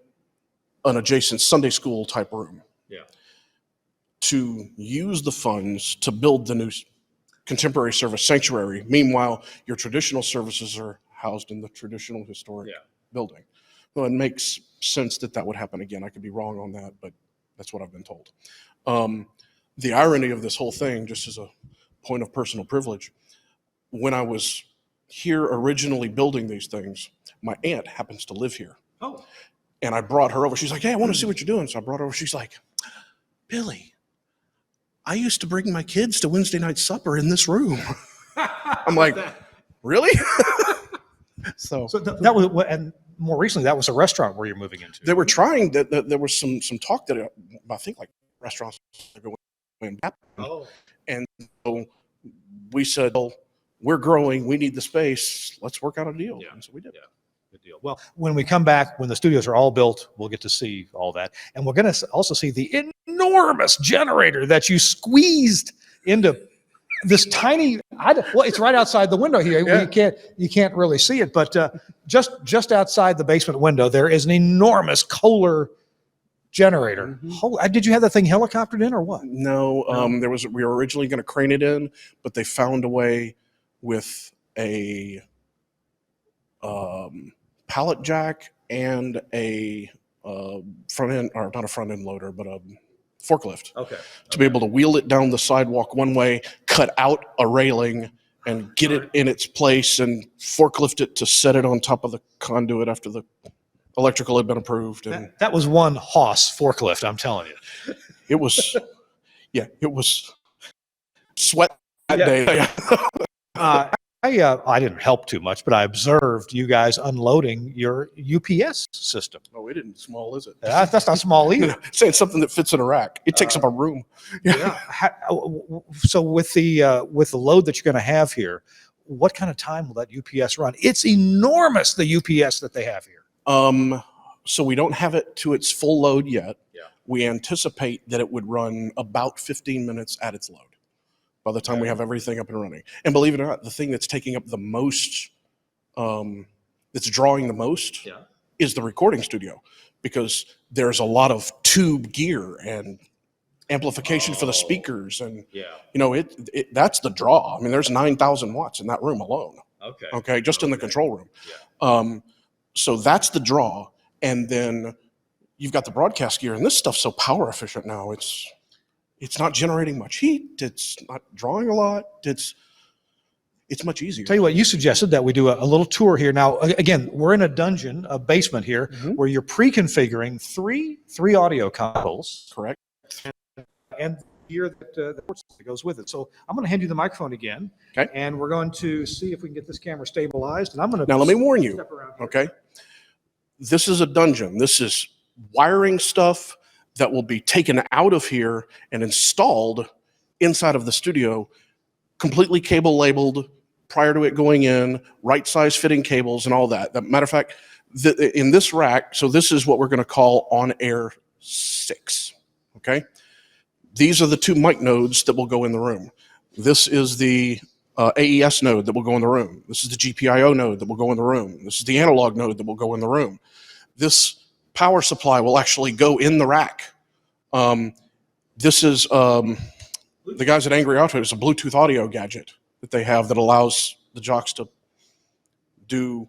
an adjacent Sunday school type room to use the funds to build the new contemporary service sanctuary. Meanwhile, your traditional services are housed in the traditional historic building. Well, it makes sense that that would happen again. I could be wrong on that, but that's what I've been told. The irony of this whole thing, just as a point of personal privilege, when I was here originally building these things, my aunt happens to live here. Oh. And I brought her over. She's like, hey, I want to see what you're doing. So I brought her over. She's like, Billy, I used to bring my kids to Wednesday night supper in this room. I'm like, really? So that was, and more recently, that was a restaurant where you're moving into. they were trying that. There was some talk that I think like restaurants are going in. Oh. And so we said, well, we're growing. We need the space. Let's work out a deal. Yeah. And so we did. Yeah. Good deal. Well, when we come back, when the studios are all built, we'll get to see all that. And we're going to also see the enormous generator that you squeezed into this tiny, well, it's right outside the window here. Yeah. You can't really see it, but just outside the basement window, there is an enormous Kohler generator. Mm-hmm. Did you have that thing helicoptered in or what? No, we were originally going to crane it in, but they found a way with a pallet jack and a front end, or not a front end loader, but a forklift. Okay. To be able to wheel it down the sidewalk one way, cut out a railing, and get it in its place, and forklift it to set it on top of the conduit after the electrical had been approved. And That was one Haas forklift, I'm telling you. it was, it was sweat that day. I didn't help too much, but I observed you guys unloading your UPS system. Oh, it isn't small, is it? That's not small either. Saying something that fits in a rack. It takes up a room. Yeah. So with the load that you're going to have here, what kind of time will that UPS run? It's enormous, the UPS that they have here. So we don't have it to its full load yet. Yeah. We anticipate that it would run about 15 minutes at its load by the time we have everything up and running. And believe it or not, the thing that's taking up the most, that's drawing the most, is the recording studio, because there's a lot of tube gear and amplification for the speakers, and that's the draw. I mean, there's 9,000 watts in that room alone. Okay, just in the control room. Yeah. So that's the draw, and then you've got the broadcast gear, and this stuff's so power efficient now. It's not generating much heat. It's not drawing a lot. It's much easier. Tell you what, you suggested that we do a little tour here. Now, again, we're in a dungeon, a basement here, where you're pre-configuring three audio consoles. Correct. And gear that goes with it. So I'm going to hand you the microphone again. Okay. And we're going to see if we can get this camera stabilized. And I'm going to now let me warn you. Step around here. Okay. This is a dungeon. This is wiring stuff that will be taken out of here and installed inside of the studio, completely cable labeled prior to it going in, right size fitting cables and all that. Matter of fact, in this rack, so this is what we're going to call on air 6. Okay. These are the 2 mic nodes that will go in the room. This is the AES node that will go in the room. This is the GPIO node that will go in the room. This is the analog node that will go in the room. This power supply will actually go in the rack. This is the guys at Angry Auto. It's a Bluetooth audio gadget that they have that allows the jocks to do,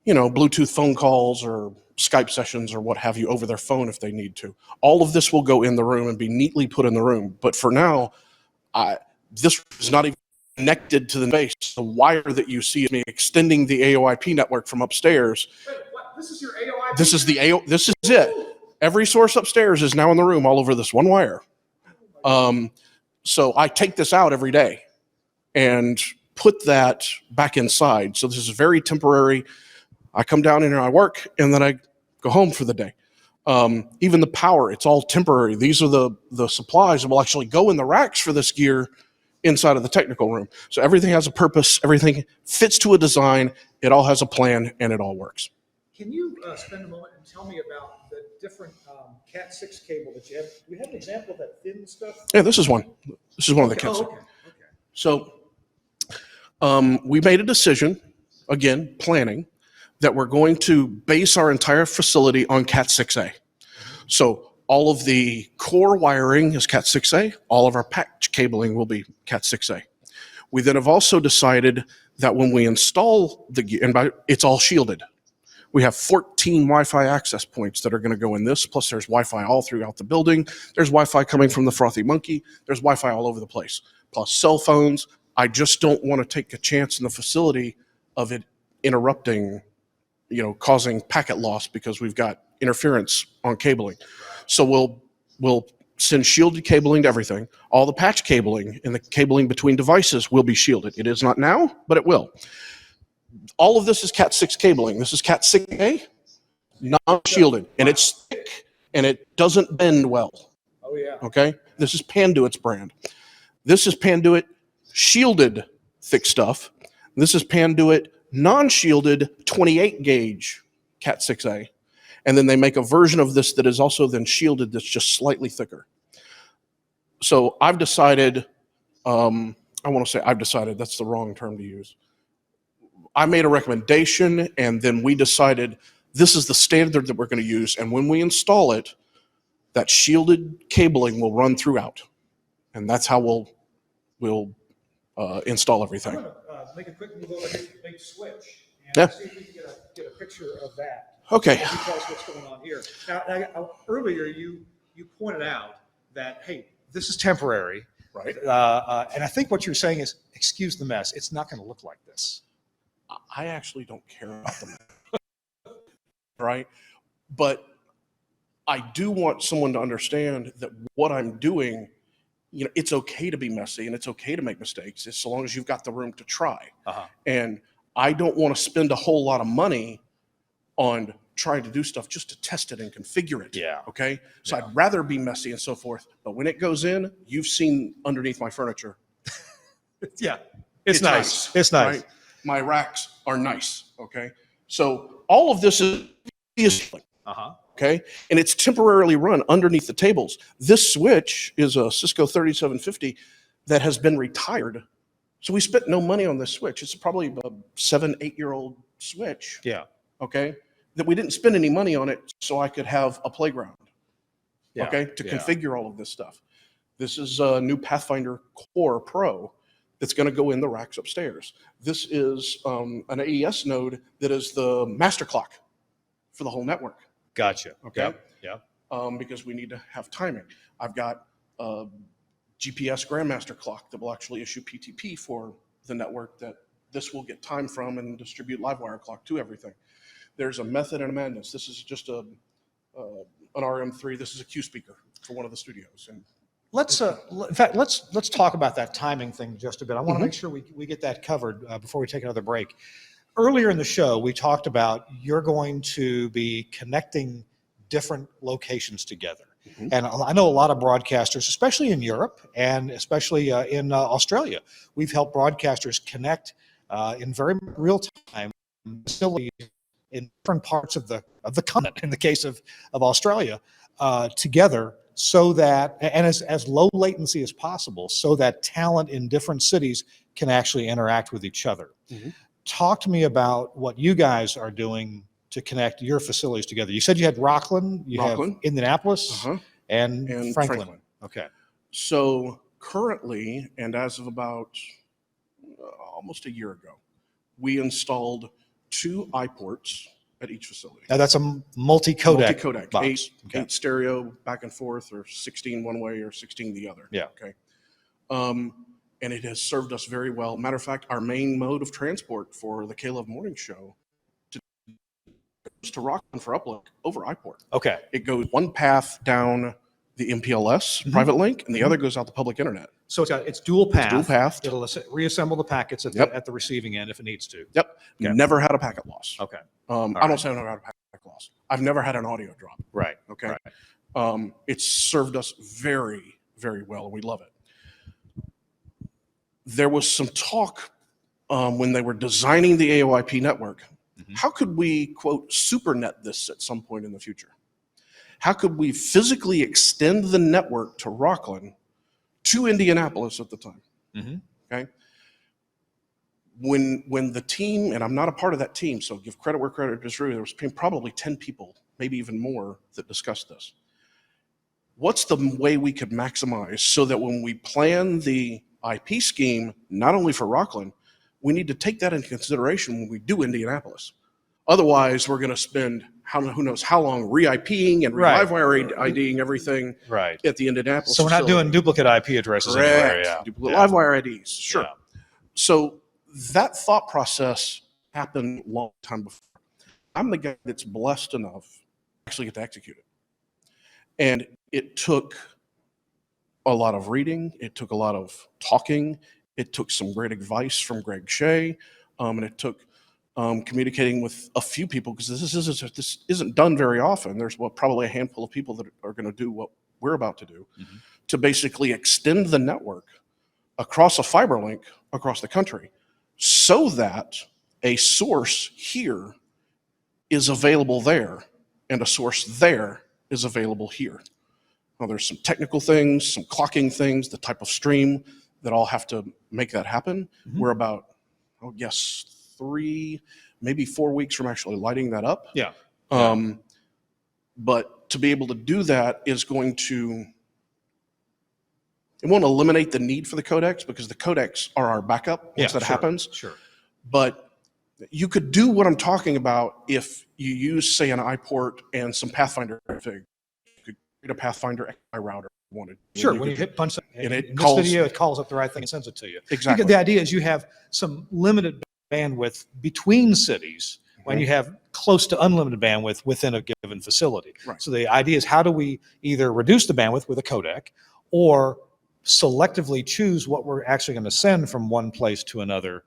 Bluetooth phone calls or Skype sessions or what have you over their phone if they need to. All of this will go in the room and be neatly put in the room. But for now, this is not even connected to the base. The wire that you see is me extending the AoIP network from upstairs. Wait, what? This is your AoIP? This is it. Every source upstairs is now in the room all over this one wire. So I take this out every day and put that back inside. So this is very temporary. I come down in here, I work, and then I go home for the day. Even the power, it's all temporary. These are the supplies that will actually go in the racks for this gear inside of the technical room. So everything has a purpose. Everything fits to a design. It all has a plan, and it all works. Can you spend a moment and tell me about the different Cat 6 cable that you have? Do we have an example of that thin stuff? Yeah, this is one. This is one of the Cat 6. Okay. So we made a decision, again, planning, that we're going to base our entire facility on Cat 6A. So all of the core wiring is Cat 6A. All of our patch cabling will be Cat 6A. We then have also decided that when we install the gear, and it's all shielded. We have 14 Wi-Fi access points that are going to go in this, plus there's Wi-Fi all throughout the building. There's Wi-Fi coming from the Frothy Monkey. There's Wi-Fi all over the place, plus cell phones. I just don't want to take a chance in the facility of it interrupting, causing packet loss because we've got interference on cabling. So we'll send shielded cabling to everything. All the patch cabling and the cabling between devices will be shielded. It is not now, but it will. All of this is Cat 6 cabling. This is Cat 6A, non-shielded, and it's thick, and it doesn't bend well. Oh, yeah. Okay? This is Panduit's brand. This is Panduit shielded thick stuff. This is Panduit non-shielded 28-gauge Cat 6A. And then they make a version of this that is also then shielded that's just slightly thicker. So I've decided, that's the wrong term to use. I made a recommendation, and then we decided this is the standard that we're going to use. And when we install it, that shielded cabling will run throughout. And that's how we'll install everything. I'm going to make a quick move over here to the big switch and Yeah. see if we can get a picture of that. Okay. You tell us what's going on here. Now, earlier you pointed out that, hey, this is temporary. Right. And I think what you're saying is, excuse the mess, it's not going to look like this. I actually don't care about them. Right? But I do want someone to understand that what I'm doing, it's okay to be messy and it's okay to make mistakes as long as you've got the room to try. Uh-huh. And I don't want to spend a whole lot of money on trying to do stuff just to test it and configure it. Yeah. Okay? So Yeah. I'd rather be messy and so forth. But when it goes in, you've seen underneath my furniture. Yeah. It's nice. It's nice. Right? My racks are nice. Okay? So all of this is Uh-huh. okay? And it's temporarily run underneath the tables. This switch is a Cisco 3750 that has been retired. So we spent no money on this switch. It's probably a 7-8-year-old switch. Yeah. Okay? That we didn't spend any money on it so I could have a playground. Yeah. Okay? To Yeah. configure all of this stuff. This is a new Pathfinder Core Pro that's going to go in the racks upstairs. This is an AES node that is the master clock for the whole network. Gotcha. Okay. Yeah. Because we need to have timing. I've got a GPS Grandmaster clock that will actually issue PTP for the network that this will get time from and distribute Livewire clock to everything. There's a method and a madness. This is just an RM3. This is a Q speaker for one of the studios. And Let's talk about that timing thing just a bit. I want to make sure we get that covered before we take another break. Earlier in the show, we talked about you're going to be connecting different locations together. And I know a lot of broadcasters, especially in Europe and especially in Australia, we've helped broadcasters connect in very real time facilities in different parts of the continent, in the case of Australia, together, so that, and as low latency as possible, so that talent in different cities can actually interact with each other. Talk to me about what you guys are doing to connect your facilities together. You said you had Rockland, have Indianapolis, and Franklin. Okay. So currently, and as of about almost a year ago, we installed 2 iPorts at each facility. Now that's a multi-codec box. Okay. 8 stereo back and forth, or 16 one way or 16 the other. Yeah. Okay. And it has served us very well. Matter of fact, our main mode of transport for the K-Lovin morning show to Rockland for uplink over iPort. Okay. It goes one path down the MPLS private link, and the other goes out the public internet. So it's dual path. Dual path. It'll reassemble the packets at, Yep. at the receiving end if it needs to. Yep. Okay. Never had a packet loss. Okay. I don't say I've never had a packet loss. I've never had an audio drop. Right. Okay. Right. It's served us very, very well, and we love it. There was some talk when they were designing the AoIP network. How could we, quote, supernet this at some point in the future? How could we physically extend the network to Rockland to Indianapolis at the time? Okay. When the team, and I'm not a part of that team, so give credit where credit is due, there was probably 10 people, maybe even more, that discussed this. What's the way we could maximize so that when we plan the IP scheme, not only for Rockland, we need to take that into consideration when we do Indianapolis. Otherwise, we're going to spend who knows how long re-IPing and Right. Livewire IDing everything Right. at the Indianapolis So we're not facility. doing duplicate IP addresses anywhere. Correct. Yeah. Duplicate Yeah. Livewire IDs. Sure. Yeah. So that thought process happened a long time before. I'm the guy that's blessed enough to actually get to execute it. And it took a lot of reading. It took a lot of talking. It took some great advice from Greg Shea. And it took communicating with a few people, because this isn't done very often. There's probably a handful of people that are going to do what we're about to do, to basically extend the network across a fiber link across the country, so that a source here is available there and a source there is available here. Now, there's some technical things, some clocking things, the type of stream that all have to make that happen. We're about, 3, maybe 4 weeks from actually lighting that up. Yeah. But to be able to do that is going to, it won't eliminate the need for the codecs, because the codecs are our backup once that happens. Sure. But you could do what I'm talking about if you use, say, an iPort and some Pathfinder config. You could create a Pathfinder XI router if you wanted. Sure, when you hit punch, and it in calls- this video, it calls up the right thing and sends it to you. Exactly. The idea is you have some limited bandwidth between cities when you have close to unlimited bandwidth within a given facility. Right. So the idea is, how do we either reduce the bandwidth with a codec, or selectively choose what we're actually going to send from one place to another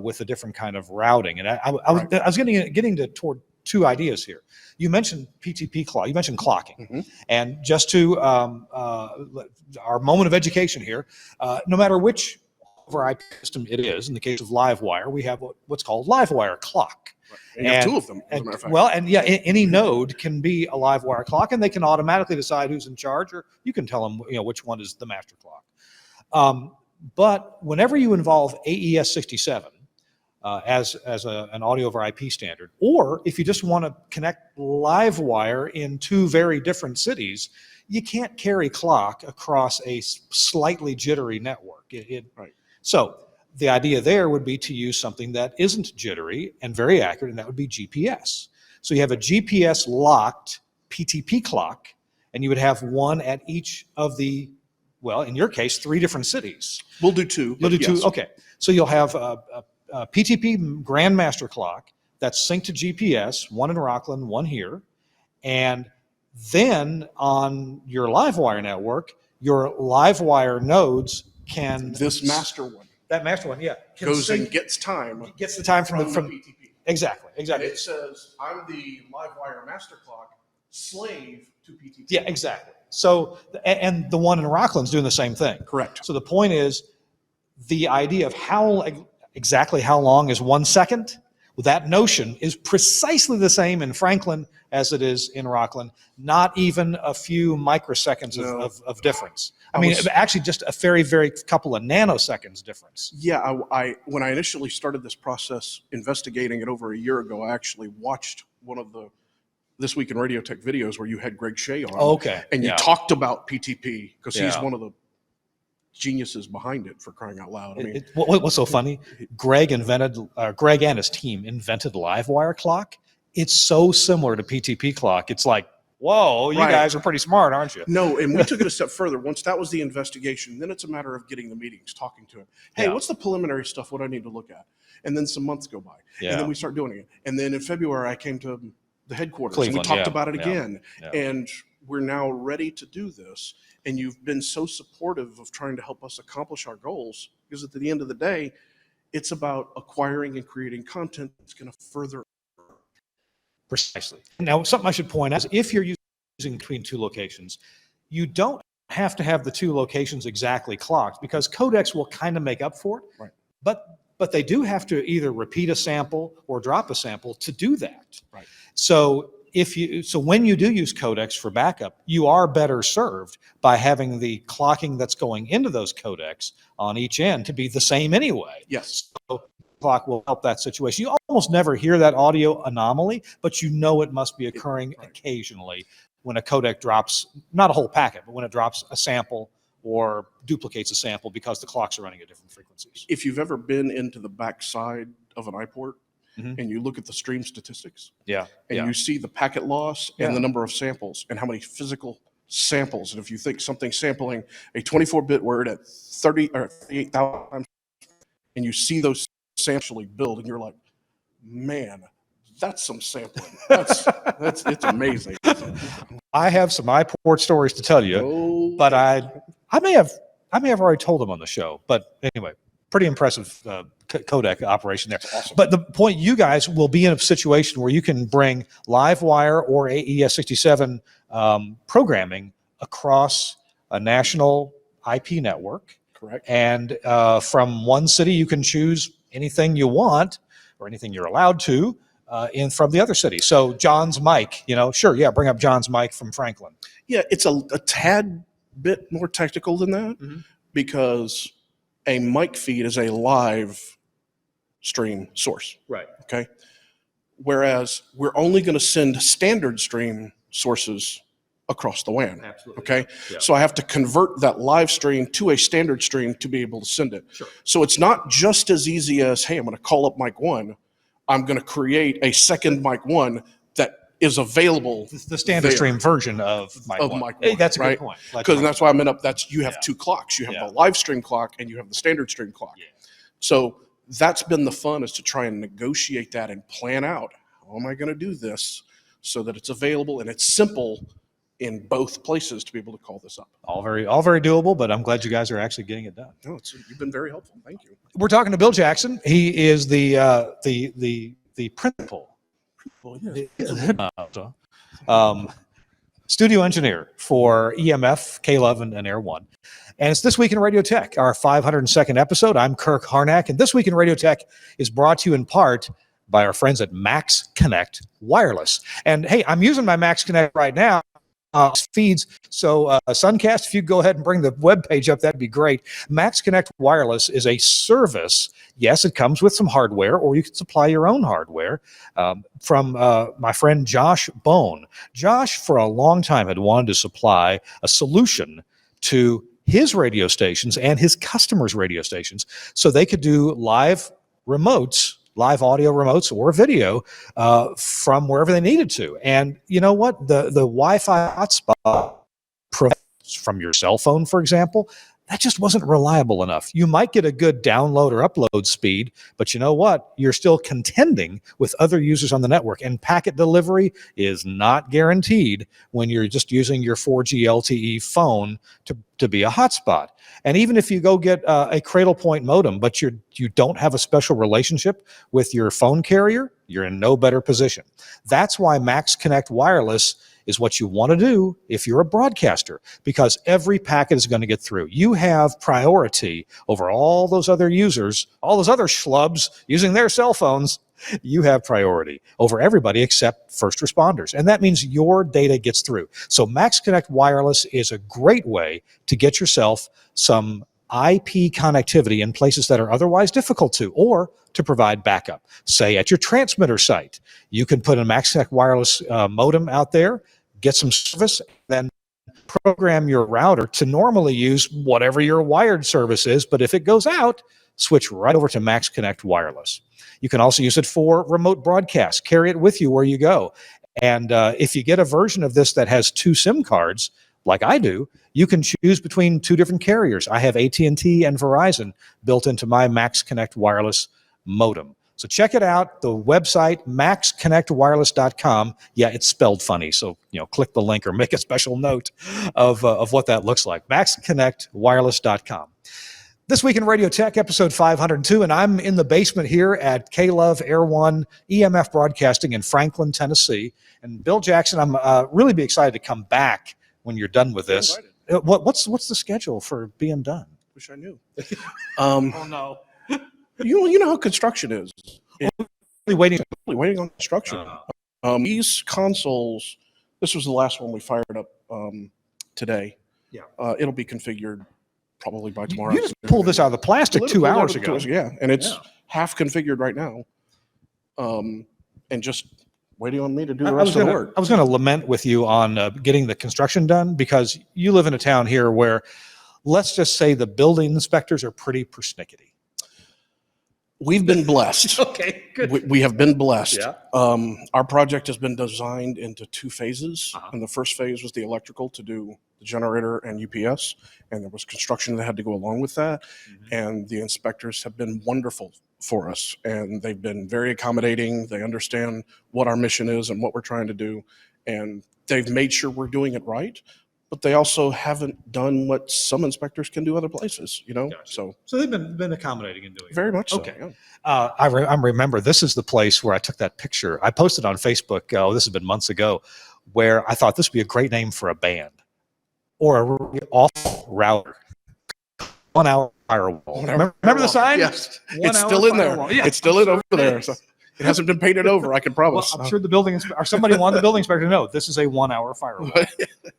with a different kind of routing. And I was getting toward two ideas here. You mentioned PTP clock. You mentioned clocking. And just to our moment of education here, no matter which over IP system it is, in the case of Livewire, we have what's called Livewire clock. And you have 2 of them, as a matter of fact. Well, and yeah, any node can be a Livewire clock, and they can automatically decide who's in charge, or you can tell them, which one is the master clock. But whenever you involve AES67 as an audio over IP standard, or if you just want to connect Livewire in 2 very different cities, you can't carry clock across a slightly jittery network. Right. So the idea there would be to use something that isn't jittery and very accurate, and that would be GPS. So you have a GPS locked PTP clock, and you would have one at each of the, well, in your case, 3 different cities. We'll do 2. You'll do yes. 2. Okay. So you'll have a PTP Grandmaster clock that's synced to GPS, one in Rockland, one here. And then on your Livewire network, your Livewire nodes can... This master one That master one, yeah. can goes sync- and gets time gets the time from the from PTP. exactly. And it says, I'm the Livewire master clock slave to PTP. Yeah, exactly. So, and the one in Rockland's doing the same thing. Correct. So the point is, the idea of exactly how long is 1 second, well, that notion is precisely the same in Franklin as it is in Rockland, not even a few microseconds of difference. I mean, actually just a very, very couple of nanoseconds difference. Yeah, I when I initially started this process, investigating it over a year ago, I actually watched one of the This Week in Radio Tech videos where you had Greg Shea on. Okay. And you talked about PTP, because he's Yeah. one of the geniuses behind it, for crying out loud. I mean, What's so funny? Greg and his team invented Livewire clock. It's so similar to PTP clock. It's like, whoa, you Right. guys are pretty smart, aren't you? no, and we took it a step further. Once that was the investigation, then it's a matter of getting the meetings, talking to him. Hey, Yeah. what's the preliminary stuff? What do I need to look at? And then some months go by. Yeah. And then we start doing it. And then in February, I came to the headquarters Cleveland, and we talked yeah, about it yeah, again. yeah. And we're now ready to do this. And you've been so supportive of trying to help us accomplish our goals, because at the end of the day, it's about acquiring and creating content that's going to further. Precisely. Now, something I should point out is, if you're using between 2 locations, you don't have to have the 2 locations exactly clocked, because codecs will kind of make up for it. Right. But they do have to either repeat a sample or drop a sample to do that. Right. So when you do use codecs for backup, you are better served by having the clocking that's going into those codecs on each end to be the same anyway. Yes. So clock will help that situation. You almost never hear that audio anomaly, but you know it must be occurring occasionally when a codec drops, not a whole packet, but when it drops a sample or duplicates a sample because the clocks are running at different frequencies. If you've ever been into the backside of an iPort and you look at the stream statistics, and you see the packet loss and the number of samples and how many physical samples, and if you think something sampling a 24-bit word at 30 or 38,000 times, and you see those samples build, and you're like, man, that's some sampling. It's amazing. I have some iPort stories to tell you, but I may have already told them on the show. But anyway, pretty impressive codec operation there. Awesome. But the point, you guys will be in a situation where you can bring Livewire or AES67 programming across a national IP network. Correct. And from one city, you can choose anything you want or anything you're allowed to from the other city. So John's mic, sure, yeah, bring up John's mic from Franklin. Yeah, it's a tad bit more technical than that because a mic feed is a live stream source. Right. Okay. Whereas we're only going to send standard stream sources across the WAN. Absolutely. Okay. Yeah. So I have to convert that live stream to a standard stream to be able to send it. Sure. So it's not just as easy as, hey, I'm going to call up mic 1. I'm going to create a second mic 1 that is available. The standard there. stream version of mic 1. mic 1. Hey, that's a right? good point. Because that's why I'm in up. You have two clocks. You have Yeah. the live stream clock and you have the standard stream clock. Yeah. So that's been the fun, is to try and negotiate that and plan out, how am I going to do this so that it's available and it's simple in both places to be able to call this up. All very doable, but I'm glad you guys are actually getting it done. No, you've been very helpful. Thank you. We're talking to Bill Jackson. He is the principal. Studio engineer for EMF, K-Lovin, and Air One. And it's This Week in Radio Tech, our 502nd episode. I'm Kirk Harnack, and This Week in Radio Tech is brought to you in part by our friends at Max Connect Wireless. And hey, I'm using my Max Connect right now. Feeds. So Suncast, if you go ahead and bring the webpage up, that'd be great. Max Connect Wireless is a service. Yes, it comes with some hardware, or you can supply your own hardware from my friend Josh Bone. Josh, for a long time, had wanted to supply a solution to his radio stations and his customers' radio stations so they could do live audio remotes or video from wherever they needed to. And you know what? The Wi-Fi hotspot from your cell phone, for example, that just wasn't reliable enough. You might get a good download or upload speed, but you know what? You're still contending with other users on the network, and packet delivery is not guaranteed when you're just using your 4G LTE phone to be a hotspot. And even if you go get a Cradle Point modem, but you don't have a special relationship with your phone carrier, you're in no better position. That's why Max Connect Wireless is what you want to do if you're a broadcaster, because every packet is going to get through. You have priority over all those other users, all those other schlubs using their cell phones. You have priority over everybody except first responders. And that means your data gets through. So Max Connect Wireless is a great way to get yourself some IP connectivity in places that are otherwise difficult to, or to provide backup. Say at your transmitter site, you can put a Max Connect Wireless modem out there, get some service, then program your router to normally use whatever your wired service is. But if it goes out, switch right over to Max Connect Wireless. You can also use it for remote broadcast. Carry it with you where you go. And if you get a version of this that has 2 SIM cards, like I do, you can choose between 2 different carriers. I have AT&T and Verizon built into my Max Connect Wireless modem. So check it out. The website, maxconnectwireless.com. Yeah, it's spelled funny. So, click the link or make a special note of what that looks like. maxconnectwireless.com. This Week in Radio Tech, episode 502, and I'm in the basement here at K-Love Air One EMF Broadcasting in Franklin, Tennessee. And Bill Jackson, I'm really be excited to come back when you're done with this. What's the schedule for being done? Wish I knew. Oh no! You know how construction is. Waiting on construction. These consoles. This was the last one we fired up today. Yeah. It'll be configured probably by tomorrow. You just pulled this out of the plastic 2 hours ago. Yeah, and it's half configured right now. And just waiting on me to do the rest of the work. I was going to lament with you on getting the construction done, because you live in a town here where let's just say the building inspectors are pretty persnickety. We've been blessed. Okay, good. We have been blessed. Yeah. Our project has been designed into 2 phases. Uh-huh. And the first phase was the electrical to do the generator and UPS. And there was construction that had to go along with that. Mm-hmm. And the inspectors have been wonderful for us. And they've been very accommodating. They understand what our mission is and what we're trying to do. And they've made sure we're doing it right. But they also haven't done what some inspectors can do other places, you know? Gotcha. So they've been accommodating and doing it. Very much so. Okay. Yeah. I remember this is the place where I took that picture. I posted on Facebook, this has been months ago, where I thought this would be a great name for a band or a really awful router. 1 hour firewall. Remember the sign? Yes. 1 It's hour still in there. firewall. Yeah, It's still in over there. is. So it hasn't been painted over, I can promise. Well, I'm sure the building or somebody wanted the building inspector to know this is a 1 hour firewall.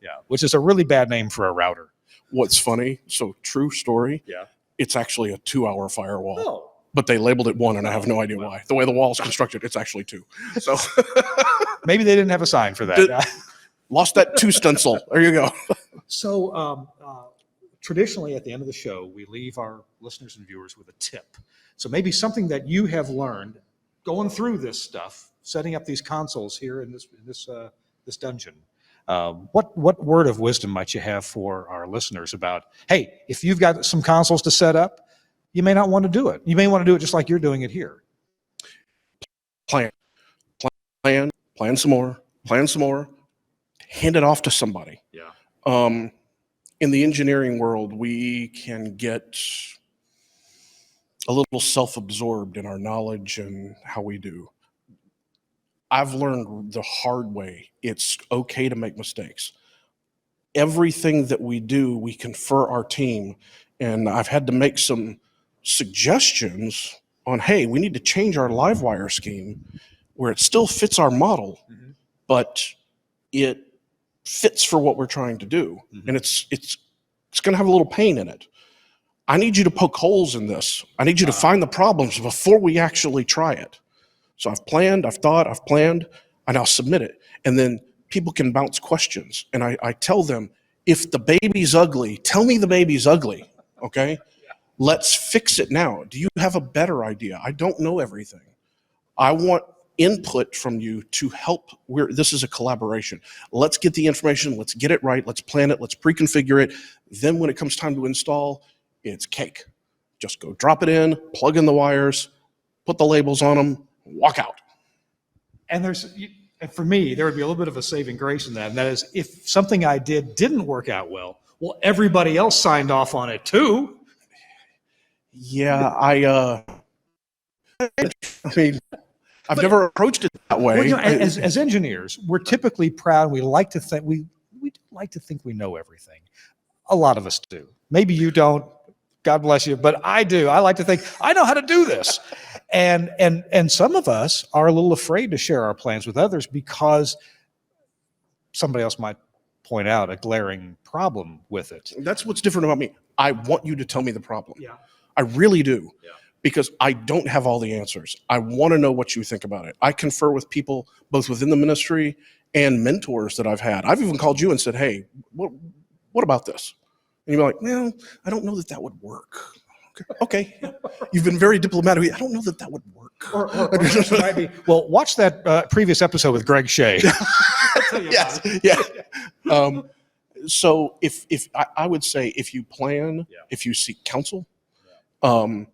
Yeah, which is a really bad name for a router. What's funny, so true story, Yeah. it's actually a 2-hour firewall. Oh. But they labeled it 1, and I have no idea why. The way the wall is constructed, it's actually 2. So Maybe they didn't have a sign for that. lost that 2 stencil. There you go. So traditionally at the end of the show, we leave our listeners and viewers with a tip. So maybe something that you have learned going through this stuff, setting up these consoles here in this dungeon. What word of wisdom might you have for our listeners about, hey, if you've got some consoles to set up, you may not want to do it. You may want to do it just like you're doing it here. Plan some more, hand it off to somebody. Yeah. In the engineering world, we can get a little self-absorbed in our knowledge and how we do. I've learned the hard way. It's okay to make mistakes. Everything that we do, we confer our team, and I've had to make some suggestions on, hey, we need to change our Livewire scheme where it still fits our model, but it fits for what we're trying to do. And it's going to have a little pain in it. I need you to poke holes in this. I need you to find the problems before we actually try it. So I've planned, I've thought, I've planned, and I'll submit it. And then people can bounce questions. And I tell them, if the baby's ugly, tell me the baby's ugly, okay? Let's fix it now. Do you have a better idea? I don't know everything. I want input from you to help. This is a collaboration. Let's get the information, let's get it right, let's plan it, let's pre-configure it. Then when it comes time to install, it's cake. Just go drop it in, plug in the wires, put the labels on them, walk out. And for me, there would be a little bit of a saving grace in that. And that is, if something I did didn't work out well, everybody else signed off on it too. Yeah, I mean, I've never approached it that way. Well, as engineers, we're typically proud. We like to think we like to think we know everything. A lot of us do. Maybe you don't. God bless you, but I do. I like to think I know how to do this. And some of us are a little afraid to share our plans with others because somebody else might point out a glaring problem with it. That's what's different about me. I want you to tell me the problem. Yeah. I really do. Yeah. Because I don't have all the answers. I want to know what you think about it. I confer with people both within the ministry and mentors that I've had. I've even called you and said, hey, what about this? And you're like, well, I don't know that would work. Okay. You've been very diplomatic. I don't know that would work. Or it might be, well, watch that previous episode with Greg Shea. Yes. Yeah. So if I would say, if you plan, if you seek counsel, and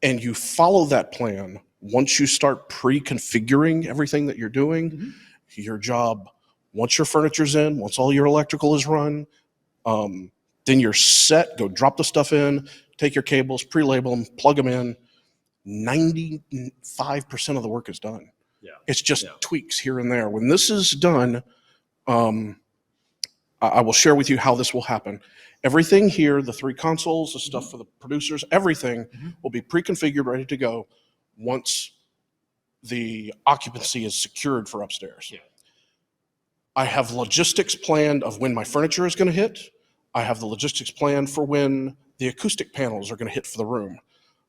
you follow that plan, once you start pre-configuring everything that you're doing, your job, once your furniture's in, once all your electrical is run, then you're set. Go drop the stuff in, take your cables, pre-label them, plug them in. 95% of the work is done. Yeah. It's just tweaks here and there. When this is done, I will share with you how this will happen. Everything here, the 3 consoles, the stuff for the producers, everything will be pre-configured, ready to go once the occupancy is secured for upstairs. Yeah. I have logistics planned of when my furniture is going to hit. I have the logistics planned for when the acoustic panels are going to hit for the room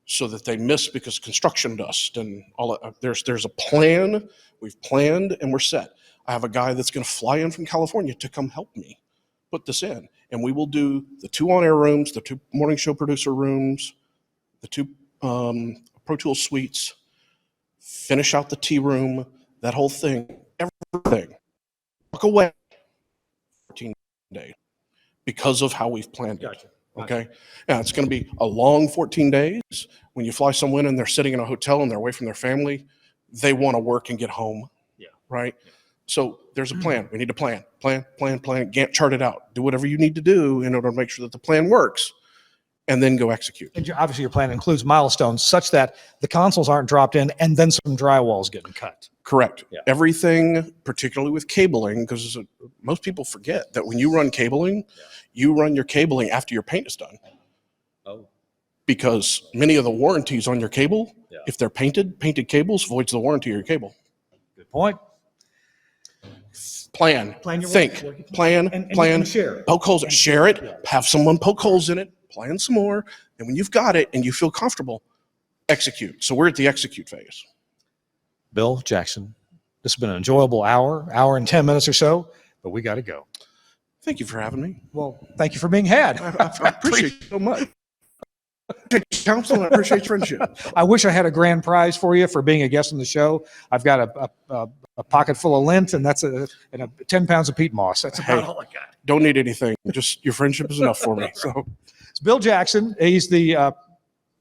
so that they miss because construction dust and all that. There's a plan. We've planned and we're set. I have a guy that's going to fly in from California to come help me put this in. and we will do the 2 on-air rooms, the 2 morning show producer rooms, the 2 Pro Tools suites, finish out the tea room, that whole thing, everything. Walk away 14 days because of how we've planned it. Gotcha. Okay. Yeah, it's going to be a long 14 days. When you fly someone and they're sitting in a hotel and they're away from their family, they want to work and get home. Yeah. Right. Yeah. So there's a plan. We need to plan, Gantt chart it out, do whatever you need to do in order to make sure that the plan works, and then go execute. And obviously your plan includes milestones such that the consoles aren't dropped in and then some drywall's getting cut. Correct. Yeah. Everything, particularly with cabling, because most people forget that when you run cabling, you run your cabling after your paint is done. Oh. Because many of the warranties on your cable, if they're painted cables voids the warranty of your cable. Good point. Plan, Plan your think, work. plan, And share. poke holes, share it, have someone poke holes in it, plan some more, and when you've got it and you feel comfortable, execute. So we're at the execute phase. Bill Jackson, this has been an enjoyable hour and 10 minutes or so, but we got to go. Thank you for having me. Well, thank you for being had. I appreciate you so much. I appreciate your counsel and I appreciate your friendship. I wish I had a grand prize for you for being a guest on the show. I've got a pocket full of lint, and that's and 10 pounds of peat moss. That's about all I got. Don't need anything. Just your friendship is enough for me. So it's Bill Jackson. He's the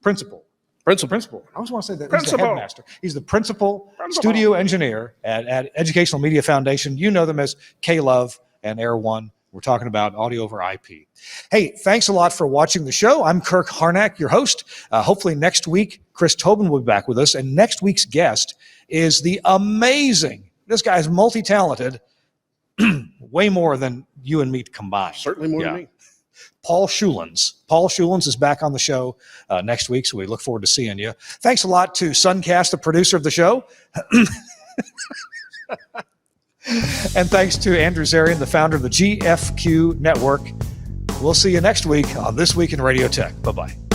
principal. Principal. I always want to say that Principal. he's the headmaster. He's the principal studio engineer at Educational Media Foundation. You know them as K-Lov and Air One. We're talking about audio over IP. Hey, thanks a lot for watching the show. I'm Kirk Harnack, your host. Hopefully next week, Chris Tobin will be back with us. And next week's guest is the amazing, this guy's multi-talented, way more than you and me combined. Certainly more than me. Paul Schulens. Paul Schulens is back on the show next week, so we look forward to seeing you. Thanks a lot to Suncast, the producer of the show. And thanks to Andrew Zarian, the founder of the GFQ Network. We'll see you next week on This Week in Radio Tech. Bye-bye.